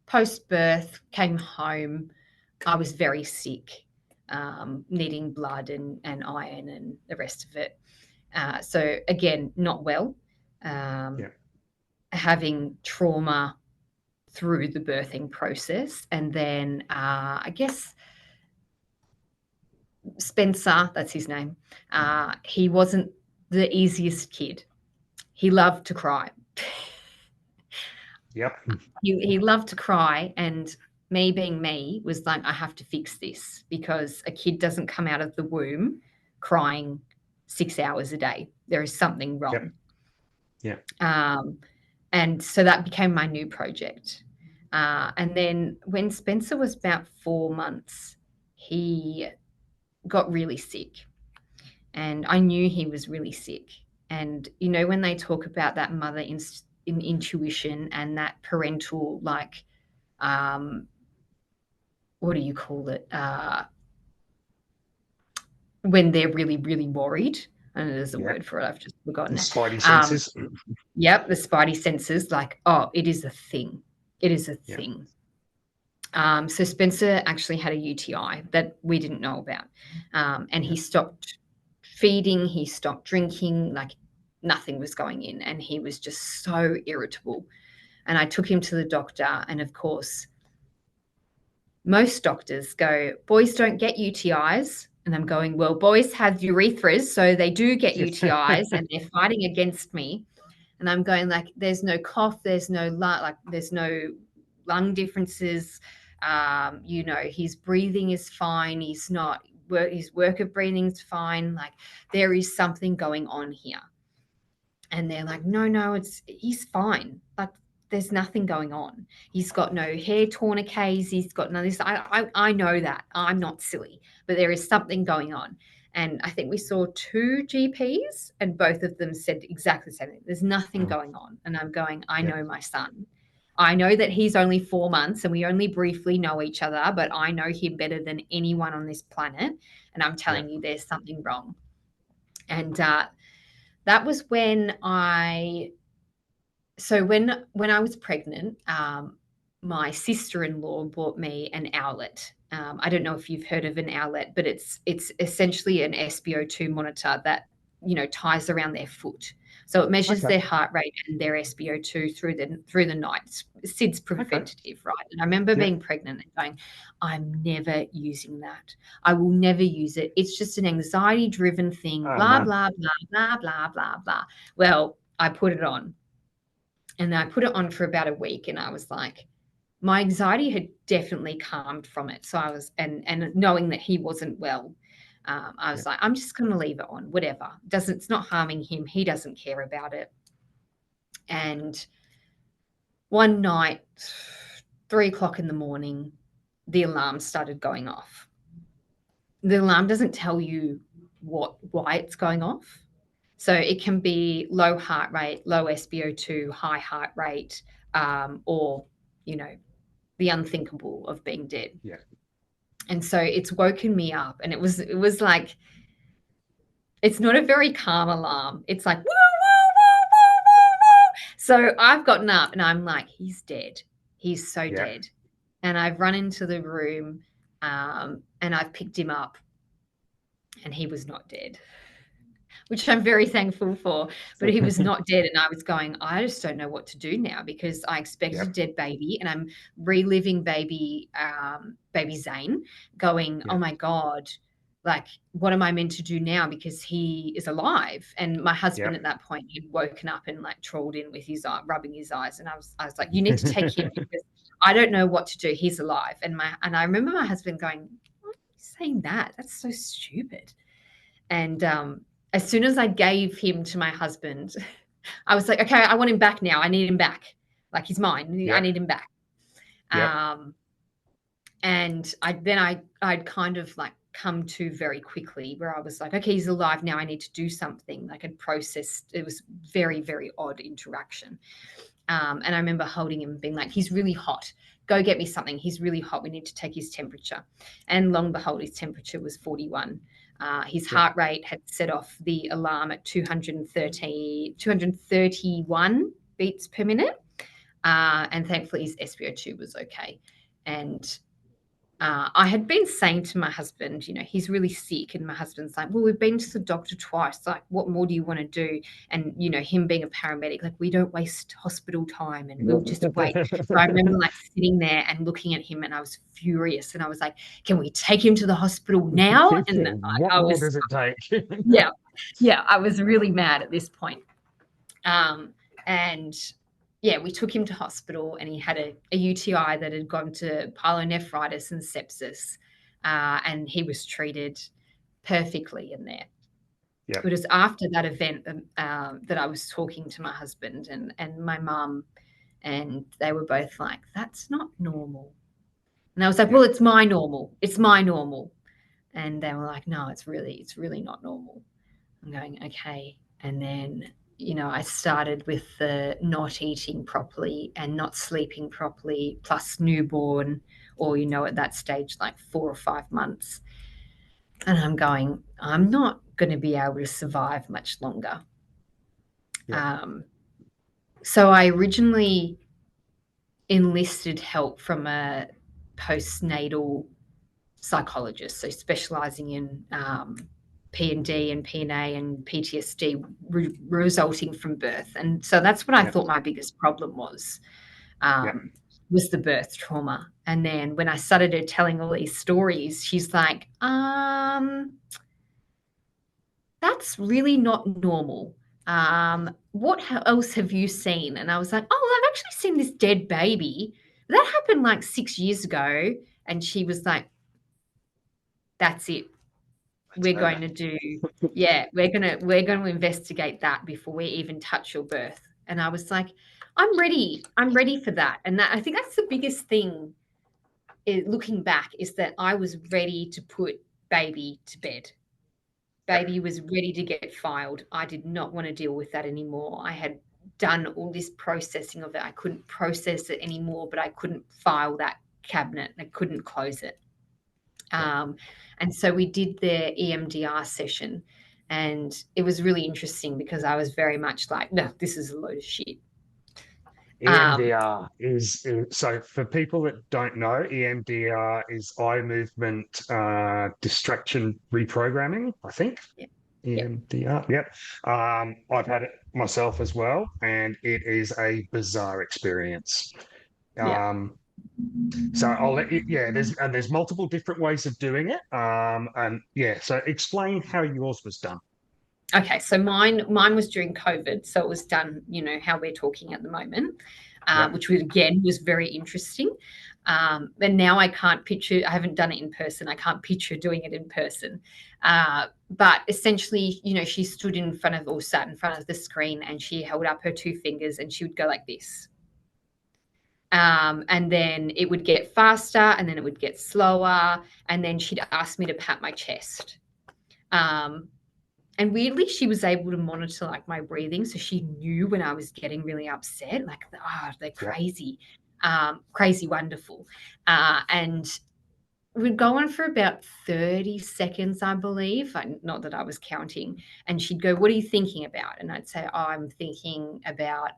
post-birth, came home, I was very sick, needing blood and iron and the rest of it. So again, not well, having trauma through the birthing process. And then I guess Spencer, that's his name, he wasn't the easiest kid. He loved to cry. Yep. He loved to cry, and me being me was like, I have to fix this because a kid doesn't come out of the womb crying 6 hours a day. There is something wrong. Yeah. And so that became my new project. And then when Spencer was about 4 months, he got really sick. And I knew he was really sick. And, when they talk about that mother in intuition and that parental, like, what do you call it? When they're really, really worried. I know there's a word for it. I've just forgotten The it. spidey senses. Yep, the spidey senses, like, oh, it is a thing. It is a thing. So Spencer actually had a UTI that we didn't know about. And he stopped feeding, he stopped drinking, like nothing was going in. And he was just so irritable. And I took him to the doctor. And of course, most doctors go, boys don't get UTIs. And I'm going, well, boys have urethras, so they do get UTIs and they're fighting against me. And I'm going like, there's no cough, there's no lung differences. His breathing is fine. His work of breathing is fine. Like, there is something going on here. And they're like, no, he's fine. Like, there's nothing going on. He's got no hair tourniquets. He's got none of this. I know that. I'm not silly, but there is something going on. And I think we saw 2 GPs, and both of them said exactly the same thing. There's nothing going on. And I'm going, I know my son. I know that he's only 4 months and we only briefly know each other, but I know him better than anyone on this planet. And I'm telling you, there's something wrong. And that was when when I was pregnant, my sister-in-law bought me an owlet. I don't know if you've heard of an owlet, but it's essentially an SpO2 monitor that, ties around their foot. So it measures their heart rate and their SpO2 through the night. It's SIDS preventative, right? And I remember being pregnant and going, I'm never using that. I will never use it. It's just an anxiety-driven thing, blah, blah, blah, blah, blah, blah, blah. Well, I put it on. And I put it on for about a week, and I was like, my anxiety had definitely calmed from it. So I was, and knowing that he wasn't well, I was like, I'm just going to leave it on, whatever. It's not harming him. He doesn't care about it. And one night, 3:00 in the morning, the alarm started going off. The alarm doesn't tell you why it's going off. So it can be low heart rate, low SpO2, high heart rate, or, the unthinkable of being dead. Yeah. And so it's woken me up, and it was like, it's not a very calm alarm. It's like, woo, woo, woo, woo, woo, woo. So I've gotten up and I'm like, he's dead. He's so dead. And I've run into the room, and I've picked him up, and he was not dead, which I'm very thankful for, but he was not dead. And I was going, I just don't know what to do now, because I expected a dead baby, and I'm reliving baby Zane going, oh my God, like, what am I meant to do now? Because he is alive. And my husband at that point had woken up and like trawled in with his eye, rubbing his eyes. And I was like, you need to take him, because I don't know what to do. He's alive. And I remember my husband going, why are you saying that? That's so stupid. And as soon as I gave him to my husband, I was like, okay, I want him back now. I need him back. Like, he's mine. I need him back. And I'd kind of like come to very quickly, where I was like, okay, he's alive now. I need to do something. Like, I'd processed. It was very, very odd interaction. And I remember holding him and being like, he's really hot. Go get me something. He's really hot. We need to take his temperature. And long and behold, his temperature was 41. His heart rate had set off the alarm at 231 beats per minute. And thankfully his SpO2 was okay. And I had been saying to my husband, he's really sick. And my husband's like, well, we've been to the doctor twice. Like, what more do you want to do? And, him being a paramedic, like, we don't waste hospital time, and we'll just wait. So I remember like sitting there and looking at him, and I was furious. And I was like, can we take him to the hospital now? And what more does it take? I was really mad at this point. We took him to hospital, and he had a UTI that had gone to pyelonephritis and sepsis, and he was treated perfectly in there. It was after that event that I was talking to my husband and my mum, and they were both like, that's not normal. And I was like, well, it's my normal. It's my normal. And they were like, no, it's really not normal. I'm going, okay. And then I started with the not eating properly and not sleeping properly, plus newborn, or, at that stage, like 4 or 5 months. And I'm going, I'm not going to be able to survive much longer. So I originally enlisted help from a postnatal psychologist, so specializing in P&D and PNA and PTSD resulting from birth. And so that's what I thought my biggest problem was the birth trauma. And then when I started her telling all these stories, she's like, that's really not normal. What else have you seen? And I was like, oh, I've actually seen this dead baby That happened like 6 years ago, and she was like, that's it. We're going to do, yeah, we're going to investigate that before we even touch your birth. And I was like, I'm ready for that. And that, I think that's the biggest thing, looking back, is that I was ready to put baby to bed. Baby was ready to get filed. I did not want to deal with that anymore. I had done all this processing of it. I couldn't process it anymore, but I couldn't file that cabinet. I couldn't close it. And so we did the EMDR session, and it was really interesting because I was very much like, no, this is a load of shit. EMDR is so for people that don't know, EMDR is eye movement distraction reprogramming, I think. Yeah. EMDR, yep. I've had it myself as well, and it is a bizarre experience. Yeah. So I'll let you, yeah, there's multiple different ways of doing it. And yeah, so explain how yours was done. Okay, so mine was during COVID, so it was done, how we're talking at the moment, which again was very interesting. And now I can't picture, I haven't done it in person. I can't picture doing it in person. But essentially, she stood in front of, or sat in front of the screen, and she held up her two fingers and she would go like this. And then it would get faster, and then it would get slower. And then she'd ask me to pat my chest. And weirdly, she was able to monitor like my breathing. So she knew when I was getting really upset, like, they're crazy, crazy wonderful. And we'd go on for about 30 seconds, I believe. Not that I was counting. And she'd go, what are you thinking about? And I'd say, I'm thinking about,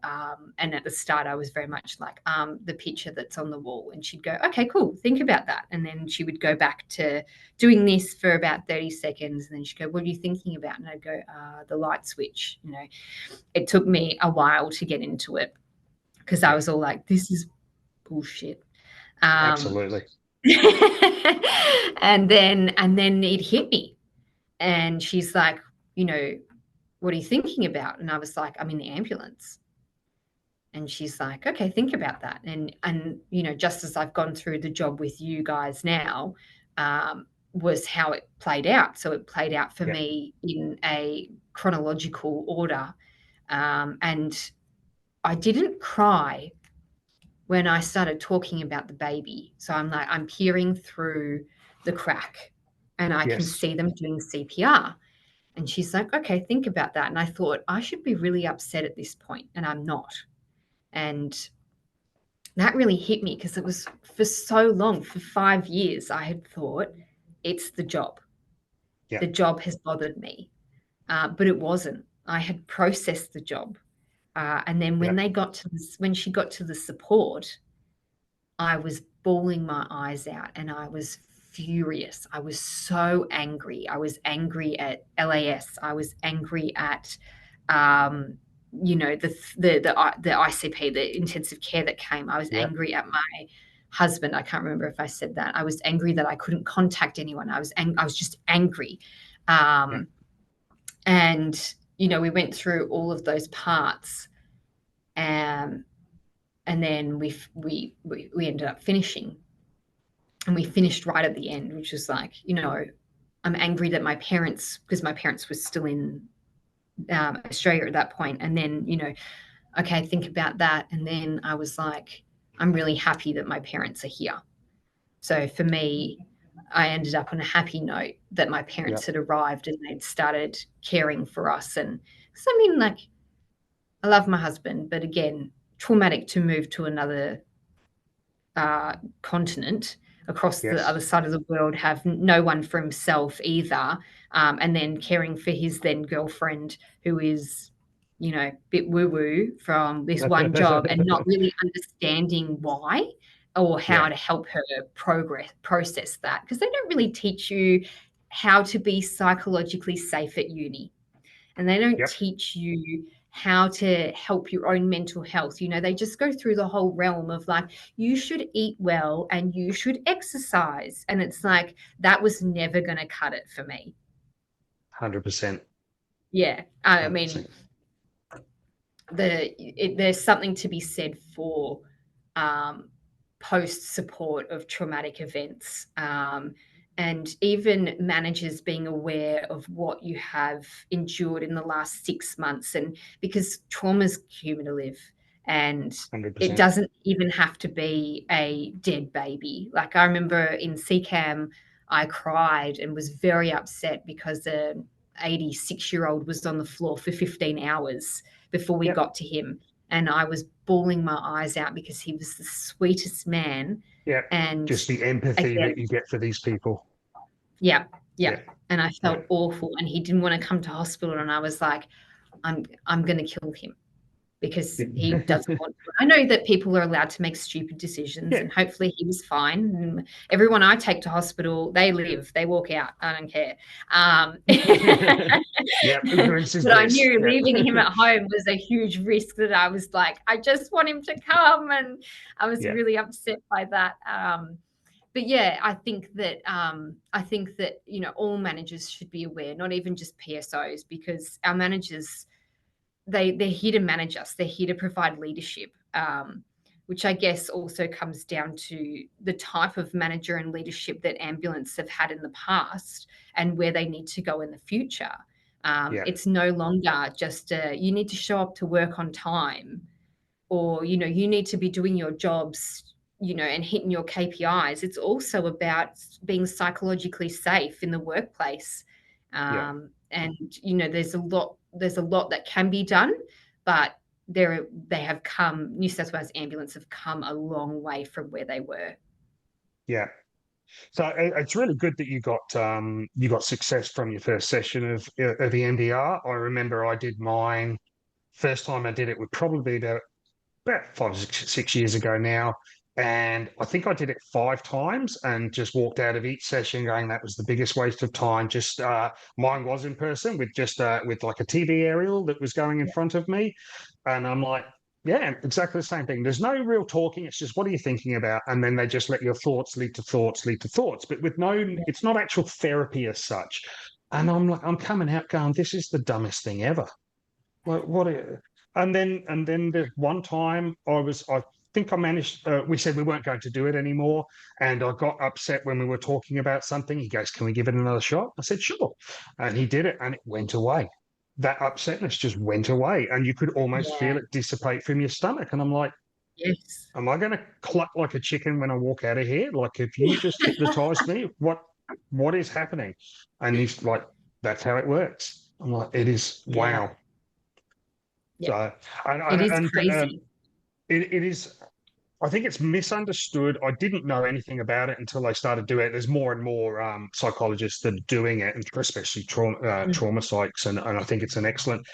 and at the start I was very much like, the picture that's on the wall. And she'd go, okay, cool, think about that. And then she would go back to doing this for about 30 seconds. And then she'd go, what are you thinking about? And I'd go, the light switch. It took me a while to get into it because I was all like, this is bullshit. Absolutely. and then it hit me, and she's like, what are you thinking about? And I was like, I'm in the ambulance. And she's like, okay, think about that. And just as I've gone through the job with you guys now, was how it played out. So it played out for me in a chronological order, and I didn't cry when I started talking about the baby. So I'm like, I'm peering through the crack, and I can see them doing CPR. And she's like, okay, think about that. And I thought, I should be really upset at this point, and I'm not. And that really hit me because it was for so long, for 5 years, I had thought it's the job. The job has bothered me. But it wasn't. I had processed the job. And then when when she got to the support, I was bawling my eyes out, and I was furious. I was so angry. I was angry at LAS. I was angry at, the ICP, the intensive care that came. I was angry at my husband. I can't remember if I said that. I was angry that I couldn't contact anyone. I was just angry. And, we went through all of those parts. And then we ended up finishing, and we finished right at the end, which was like, I'm angry that my parents, because my parents were still in Australia at that point. And then, okay, think about that. And then I was like, I'm really happy that my parents are here. So for me, I ended up on a happy note that my parents had arrived and they'd started caring for us. And because I love my husband, but again, traumatic to move to another continent across the other side of the world, have no one for himself either, and then caring for his then girlfriend, who is, a bit woo-woo from this one job, and not really understanding why or how to help her process that, because they don't really teach you how to be psychologically safe at uni, and they don't teach you how to help your own mental health. They just go through the whole realm of like, you should eat well and you should exercise. And it's like, that was never going to cut it for me. 100%. Yeah. I mean, there's something to be said for post support of traumatic events, and even managers being aware of what you have endured in the last 6 months. And because trauma's cumulative, and it 100%. doesn't even have to be a dead baby. Like, I remember in CCAM, I cried and was very upset because an 86-year-old was on the floor for 15 hours before we Yep. got to him. And I was bawling my eyes out because he was the sweetest man. Yep. And Just the empathy again, that you get for these people. yeah, yeah. Yeah. And I Yeah. felt awful. And he didn't want to come to hospital. And I was like, I'm going to kill him because he doesn't want to. I know that people are allowed to make stupid decisions, Yeah. and hopefully he was fine. And everyone I take to hospital, they live, they walk out. I don't care. Yeah. Ignorance is But I bliss. knew Yeah. leaving him at home was a huge risk, that I was like, I just want him to come. And I was Yeah. really upset by that. But yeah, I think that all managers should be aware, not even just PSOs, because our managers, they're here to manage us. They're here to provide leadership, which I guess also comes down to the type of manager and leadership that ambulance have had in the past and where they need to go in the future. Yeah. It's no longer just you need to show up to work on time, or you need to be doing your jobs, and hitting your KPIs. It's also about being psychologically safe in the workplace. Yeah. And there's a lot that can be done, but New South Wales Ambulance have come a long way from where they were. Yeah. So it's really good that you got success from your first session of the NDR. I remember I did mine first time I did it would probably be about 5 or 6 years ago now. And I think I did it 5 times and just walked out of each session going, that was the biggest waste of time. Just mine was in person with with like a TV aerial that was going in front of me. And I'm like, yeah, exactly the same thing. There's no real talking. It's just, what are you thinking about? And then they just let your thoughts lead to thoughts, lead to thoughts. But it's not actual therapy as such. And I'm like, I'm coming out going, this is the dumbest thing ever. What? And then the one time I think I managed. We said we weren't going to do it anymore, and I got upset when we were talking about something. He goes, "Can we give it another shot?" I said, "Sure," and he did it, and it went away. That upsetness just went away, and you could almost Yeah. feel it dissipate from your stomach. And I'm like, Yes. "Am I going to cluck like a chicken when I walk out of here? Like, if you just hypnotized me, what is happening?" And he's like, "That's how it works." I'm like, "It is Yeah. wow." Yeah. So, It is and crazy. it is. I think it's misunderstood. I didn't know anything about it until they started doing it. There's more and more psychologists that are doing it, and especially trauma psychs, and I think it's an excellent.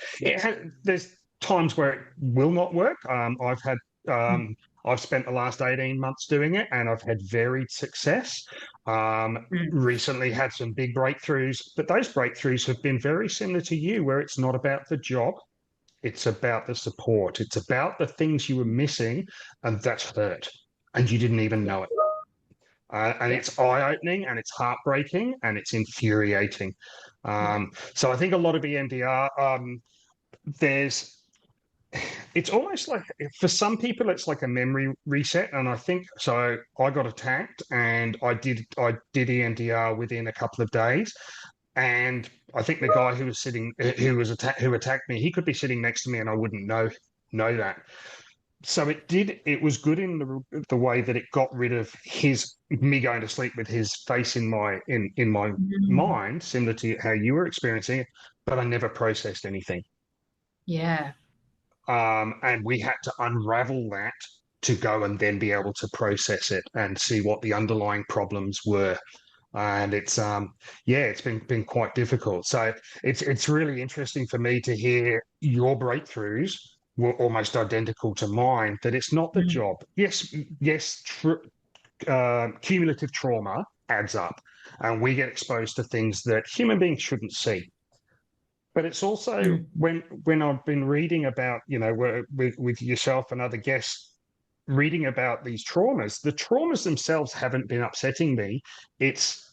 There's times where it will not work. Mm. I've spent the last 18 months doing it, and I've had varied success. Mm. Recently had some big breakthroughs, but those breakthroughs have been very similar to you, where it's not about the job. It's about the support. It's about the things you were missing, and that's hurt, and you didn't even Yeah. know it. And Yeah. it's eye-opening, and it's heartbreaking, and it's infuriating. Yeah. So I think a lot of EMDR, there's, it's almost like, for some people, it's like a memory reset. And I think so. I got attacked, and I did EMDR within a couple of days. And I think the guy who attacked me, he could be sitting next to me and I wouldn't know that. So it was good in the way that it got rid of me going to sleep with his face in my Mm. mind, similar to how you were experiencing it, but I never processed anything. Yeah. And we had to unravel that to go and then be able to process it and see what the underlying problems were. And it's been quite difficult. So it's really interesting for me to hear your breakthroughs were almost identical to mine. That it's not the Mm. job. Yes, cumulative trauma adds up, and we get exposed to things that human beings shouldn't see. But it's also Mm. when I've been reading about, with yourself and other guests, reading about these traumas, the traumas themselves haven't been upsetting me. It's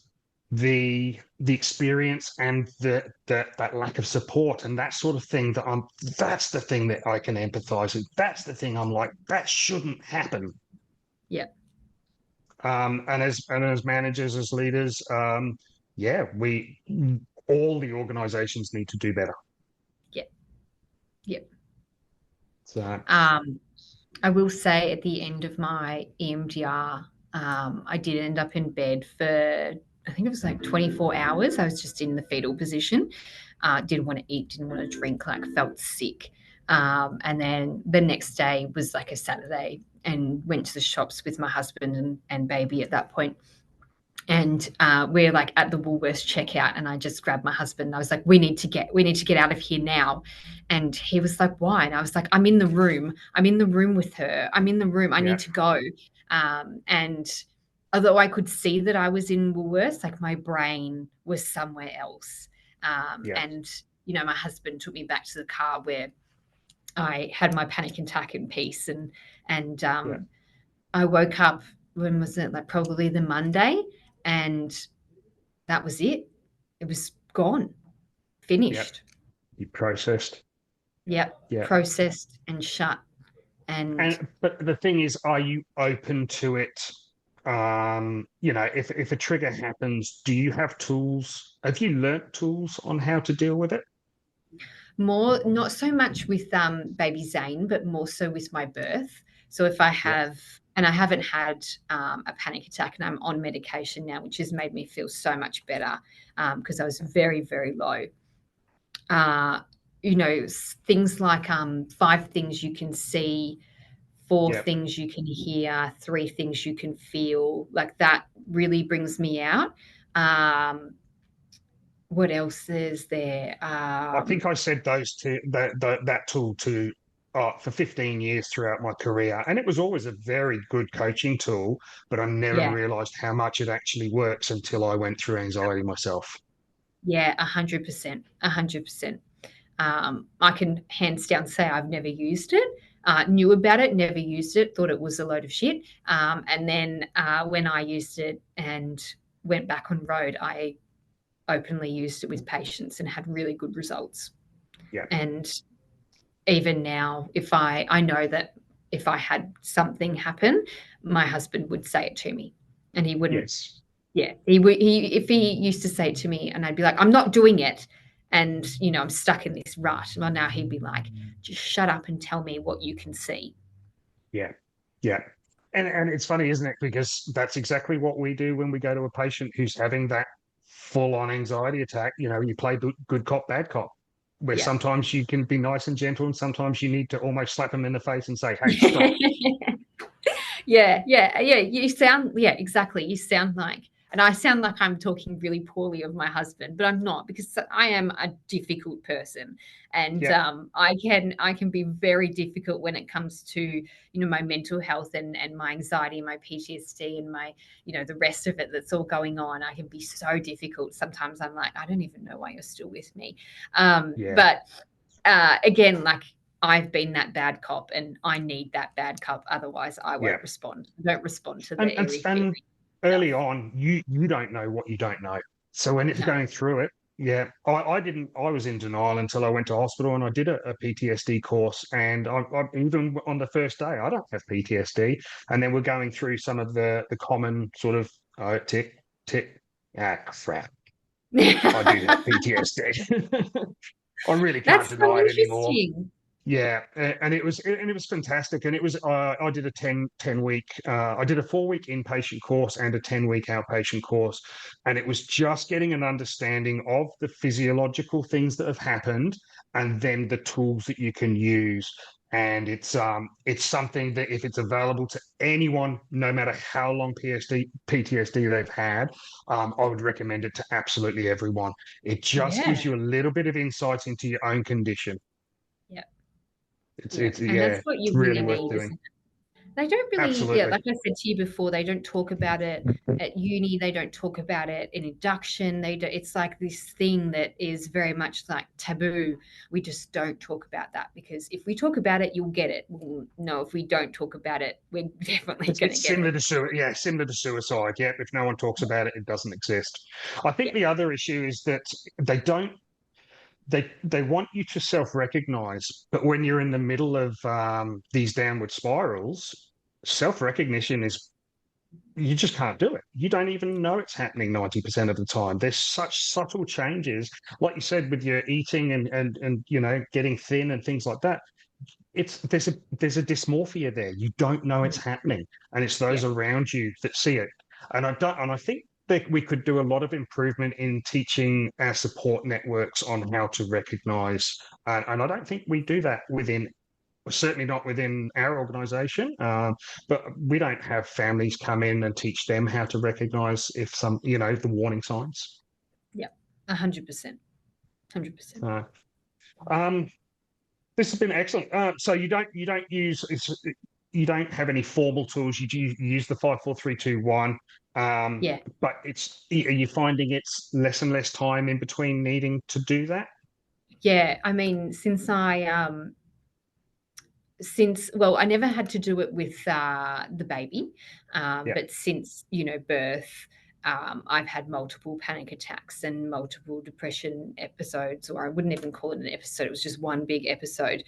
the experience and that lack of support and that sort of thing that's the thing that I can empathize with. That's the thing I'm like, that shouldn't happen. Yeah. And as managers, as leaders, yeah, we all the organisations need to do better. Yep. Yep. So I will say at the end of my EMDR, I did end up in bed for, I think it was like 24 hours. I was just in the fetal position. Didn't want to eat, didn't want to drink, like felt sick. And then the next day was like a Saturday, and went to the shops with my husband and baby at that point. And we're like at the Woolworths checkout, and I just grabbed my husband and I was like, we need to get out of here now. And he was like, why? And I was like, I'm in the room with her, I'm in the room, I yeah, need to go. And although I could see that I was in Woolworths, like my brain was somewhere else. yeah, And my husband took me back to the car where I had my panic attack in peace. And yeah, I woke up, when was it, like probably the Monday, and that was it. It was gone, yeah. finished. You processed. Yep, Yeah. processed and shut. And But the thing is, are you open to it? If a trigger happens, do you have tools? Have you learnt tools on how to deal with it? more, not so much with baby Zane, but more so with my birth. So if I Yeah, have, and I haven't had a panic attack, and I'm on medication now, which has made me feel so much better, because I was very, very low. Uh, things like 5 things you can see, four yeah. things you can hear, 3 things you can feel, like that really brings me out. What else is there? I think I said those to that tool to for 15 years throughout my career, and it was always a very good coaching tool. But I never Yeah, realised how much it actually works until I went through anxiety myself. yeah, 100%, 100%. I can hands down say I've never used it. Knew about it, never used it, thought it was a load of shit. And then when I used it and went back on road, I openly used it with patients and had really good results. Yeah. And even now, if I know that if I had something happen, my husband would say it to me, and he wouldn't. Yes. Yeah, he would. He if he used to say it to me, and I'd be like, I'm not doing it, and I'm stuck in this rut. Well, now he'd be like, just shut up and tell me what you can see. Yeah. Yeah. And it's funny, isn't it? Because that's exactly what we do when we go to a patient who's having that full-on anxiety attack. You play good cop, bad cop, where Yeah. sometimes you can be nice and gentle, and sometimes you need to almost slap them in the face and say, "Hey, stop." Yeah. Yeah, exactly. You sound like, and I sound like I'm talking really poorly of my husband, but I'm not, because I am a difficult person, and Yeah. I can be very difficult when it comes to my mental health and my anxiety, my PTSD, and my the rest of it that's all going on. I can be so difficult. Sometimes I'm like, I don't even know why you're still with me. Yeah. But again, like, I've been that bad cop, and I need that bad cop. Otherwise, I Yeah. won't respond. Don't respond to And the and airy and fairy early stuff. on, you don't know what you don't know. So when it's No. going through it, yeah, I didn't. I was in denial until I went to hospital and I did a PTSD course. And I even on the first day, I don't have PTSD. And then we're going through some of the common sort of tick. Ah, crap. I do have PTSD. I really can't That's so deny it anymore. interesting. Yeah, and it was fantastic, and it was I did a 10 week I did a 4 week inpatient course and a 10 week outpatient course, and it was just getting an understanding of the physiological things that have happened, and then the tools that you can use. And it's something that if it's available to anyone, no matter how long PTSD they've had, I would recommend it to absolutely everyone. It just gives Yeah. you a little bit of insights into your own condition. Yeah. It's Yeah. it's And yeah, that's what it's you really really worth need, doing. isn't it? They don't really, yeah, Absolutely. like I said to you before, they don't talk about it at uni. They don't talk about it in induction. They do, it's like this thing that is very much like taboo. We just don't talk about that, because if we talk about it, you'll get it. Well, no, if we don't talk about it, we're definitely It's going to it's get similar it. to yeah, similar to suicide. Yeah, if no one talks about it, it doesn't exist. I think Yeah. the other issue is that they don't they want you to self-recognize, but when you're in the middle of these downward spirals, self-recognition is you just can't do it. You don't even know it's happening 90% of the time. There's such subtle changes, like you said, with your eating and getting thin and things like that. It's there's a dysmorphia there. You don't know it's happening, and it's Yeah. those around you that see it. And I think that we could do a lot of improvement in teaching our support networks on how to recognise, and I don't think we do that within, certainly not within our organisation. But we don't have families come in and teach them how to recognise if the warning signs. Yeah. 100%. 100%. Uh, um, This has been excellent. So you don't have any formal tools. You use the 5, 4, 3, 2, 1. Yeah. But are you finding it's less and less time in between needing to do that? Yeah. I mean, well, I never had to do it with the baby, Yeah, but since birth, I've had multiple panic attacks and multiple depression episodes, or I wouldn't even call it an episode. It was just one big episode,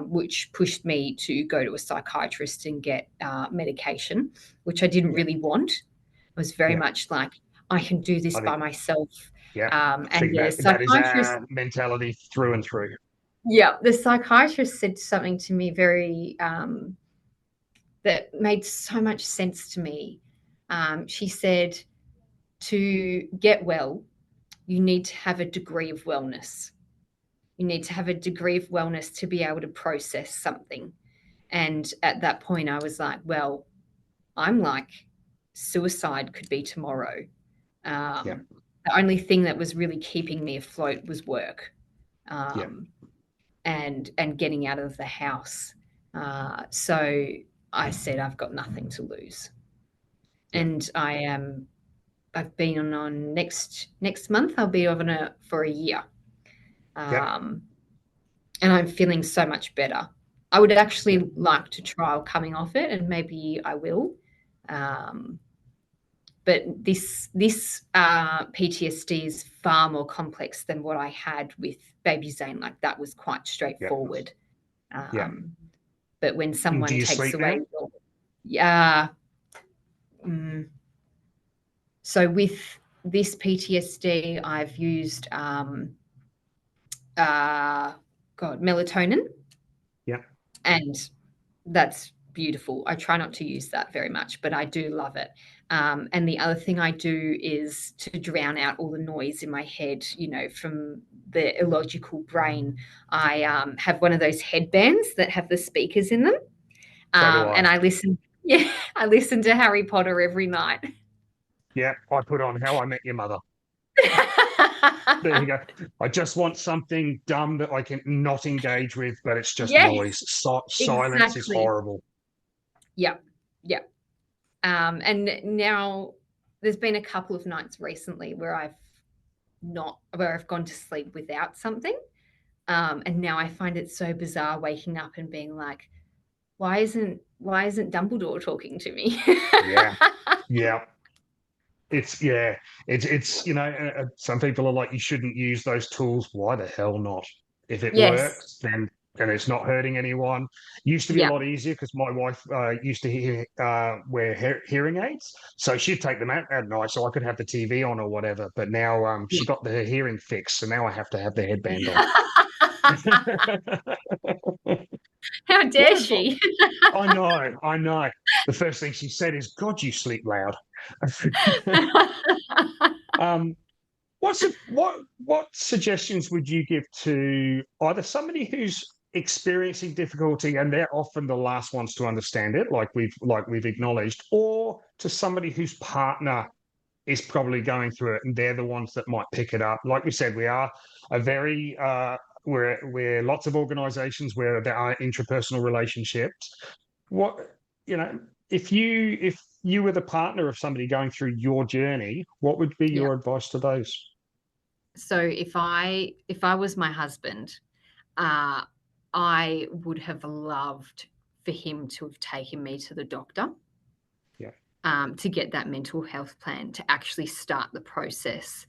which pushed me to go to a psychiatrist and get medication, which I didn't yeah, really want. I was very yeah. much like, I can do this I by think myself. yeah. I And think the that is psychiatrist our mentality through and through. Yeah, the psychiatrist said something to me very that made so much sense to me. She said, to get well, you need to have a degree of wellness. You need to have a degree of wellness to be able to process something. And at that point, I was like, well, I'm like, suicide could be tomorrow. Yeah, The only thing that was really keeping me afloat was work. yeah, Um, and getting out of the house. So I said, I've got nothing to lose. yeah, And I've been on next month, I'll be on it for a year. yeah, And I'm feeling so much better. I would actually yeah, like to trial coming off it, and maybe I will. Um, but this PTSD is far more complex than what I had with baby Zane. Like, that was quite yeah, straightforward. yeah. But when Do someone you takes sleep now? away yeah. So with this PTSD, I've used melatonin, Yeah, and that's beautiful. I try not to use that very much, but I do love it. And the other thing I do is to drown out all the noise in my head, from the illogical brain. I have one of those headbands that have the speakers in them, so do I. and I listen. Yeah, I listen to Harry Potter every night. Yeah, I put on How I Met Your Mother. There you go. I just want something dumb that I can not engage with, but it's just noise. Yes, Silence is exactly. horrible. Yeah, yeah. And now there's been a couple of nights recently where I've gone to sleep without something. And now I find it so bizarre waking up and being like, why isn't Dumbledore talking to me? Yeah, yeah. It's some people are like, you shouldn't use those tools. Why the hell not? If it Yes. works, then and it's not hurting anyone. Used to be a Yeah. lot easier because my wife used to wear hearing aids, so she'd take them out at night so I could have the TV on or whatever. But now she got her hearing fixed, so now I have to have the headband on. How dare What advice? she? I know. The first thing she said is, "God, you sleep loud." um, what suggestions would you give to either somebody who's experiencing difficulty and they're often the last ones to understand it, like we've acknowledged, or to somebody whose partner is probably going through it and they're the ones that might pick it up? Like we said, we are a very we're lots of organizations where there are intrapersonal relationships. What if you were the partner of somebody going through your journey, what would be Yeah. your advice to those? So if I was my husband, I would have loved for him to have taken me to the doctor, Yeah, to get that mental health plan, to actually start the process,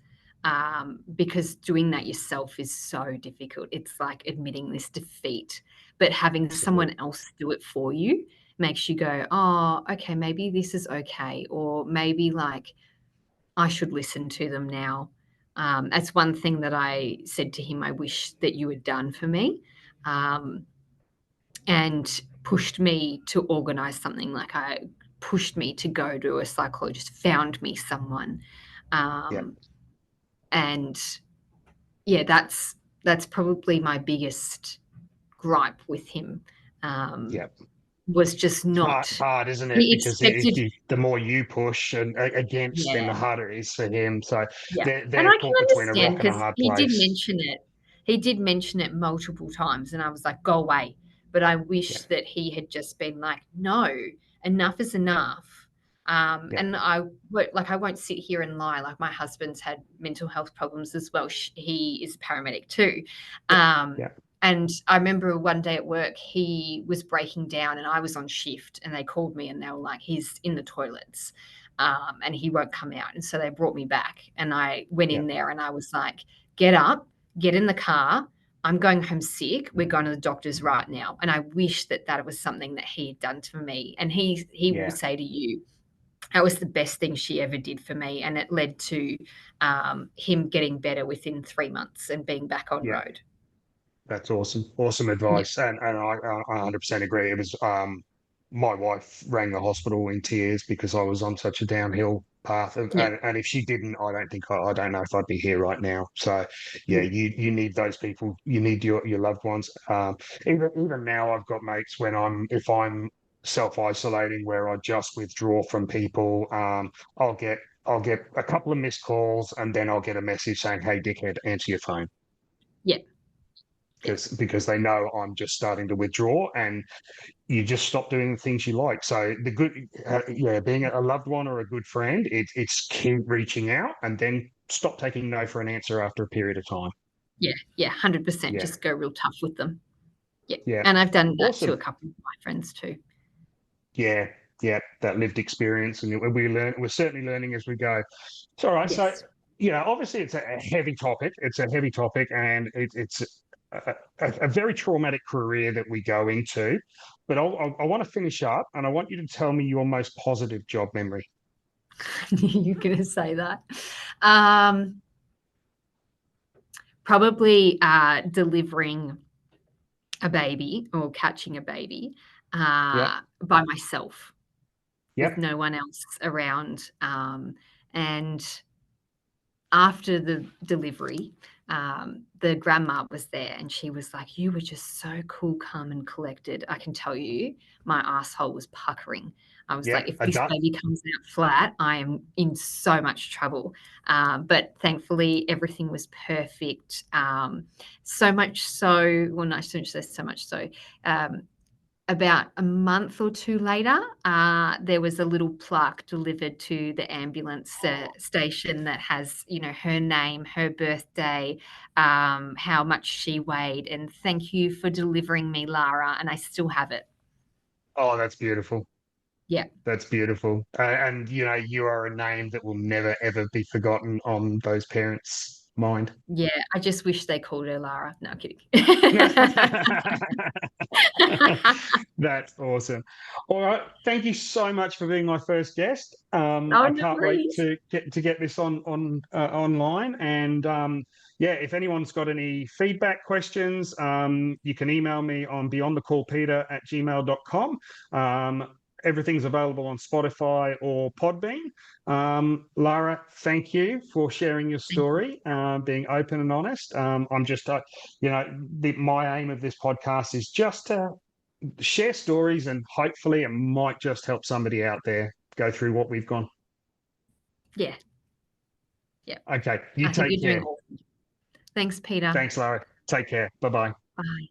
because doing that yourself is so difficult. It's like admitting this defeat, but having absolutely. someone else do it for you makes you go, oh, okay, maybe this is okay, or maybe like I should listen to them now. That's one thing that I said to him, I wish that you had done for me, and pushed me to organize something. Like I pushed me to go to a psychologist, found me someone. Yeah. And yeah, that's probably my biggest gripe with him, Yeah. was just not. Hard, isn't it? He Because expected, the more you push and against, then the yeah, harder it is for him. So yeah, and they're I can caught between a understand rock and a because hard he did place. mention it. He did mention it multiple times, and I was like, "Go away!" But I Yeah. wish that he had just been like, "No, enough is enough." Yeah. And I won't sit here and lie. Like my husband's had mental health problems as well. He is a paramedic too. Yeah. Um, Yeah. and I remember one day at work, he was breaking down, and I was on shift, and they called me, and they were like, "He's in the toilets." And he won't come out. And so they brought me back, and I went Yeah. in there and I was like, get up, get in the car. I'm going home sick. We're going to the doctors right now. And I wish that that was something that he had done for me. And he will Yeah. say to you, that was the best thing she ever did for me. And it led to him getting better within 3 months and being back on Yeah. road. That's awesome. Awesome Yeah. advice. And I 100% agree. It was my wife rang the hospital in tears because I was on such a downhill path. Yeah. And if she didn't, I don't know if I'd be here right now. So yeah, Yeah. you need those people. You need your loved ones. Even now I've got mates when if I'm self-isolating where I just withdraw from people, I'll get a couple of missed calls and then I'll get a message saying, "Hey dickhead, answer your phone." Yeah. Yeah. Because they know I'm just starting to withdraw, and you just stop doing the things you like. So the good, yeah, being a loved one or a good friend, it's keep reaching out and then stop taking no for an answer after a period of time. Yeah. Yeah. 100%. Yeah, Just go real tough with them. Yeah. yeah, And I've done that to awesome. a couple of my friends too. Yeah, yeah, that lived experience, and we're certainly learning as we go. It's all right. So Yes. obviously it's a heavy topic. It's a heavy topic, and it's a very traumatic career that we go into. But I want to finish up, and I want you to tell me your most positive job memory. You're going to say that. Um, Probably delivering a baby or catching a baby Yep, by myself with yep, no one else around. And after the delivery, the grandma was there and she was like, "You were just so cool, calm, and collected. I can tell you, my asshole was puckering." I was like, yep. "If A this duck. baby comes out flat, I am in so much trouble." But thankfully, everything was perfect. So much so, well, no, I shouldn't say so much so. Um, about a month or two later, there was a little plaque delivered to the ambulance station that has, her name, her birthday, how much she weighed, and "Thank you for delivering me, Lara." And I still have it. Oh, that's beautiful. Yeah. That's beautiful. And you are a name that will never ever be forgotten on those parents' mind. Yeah. I just wish they called her Lara. No, I'm kidding. That's awesome. All right. Thank you so much for being my first guest. Oh, I no can't wait worries. to get this on online. And yeah, if anyone's got any feedback questions, you can email me on beyondthecallpeter@gmail.com. Everything's available on Spotify or Podbean. Lara, thank you for sharing your Thank you. story, being open and honest. I'm just, my aim of this podcast is just to share stories, and hopefully it might just help somebody out there go through what we've gone. Yeah. Yeah. Okay, you I think take you're doing care. awesome. Thanks, Peter. Thanks, Lara. Take care. Bye bye. Bye.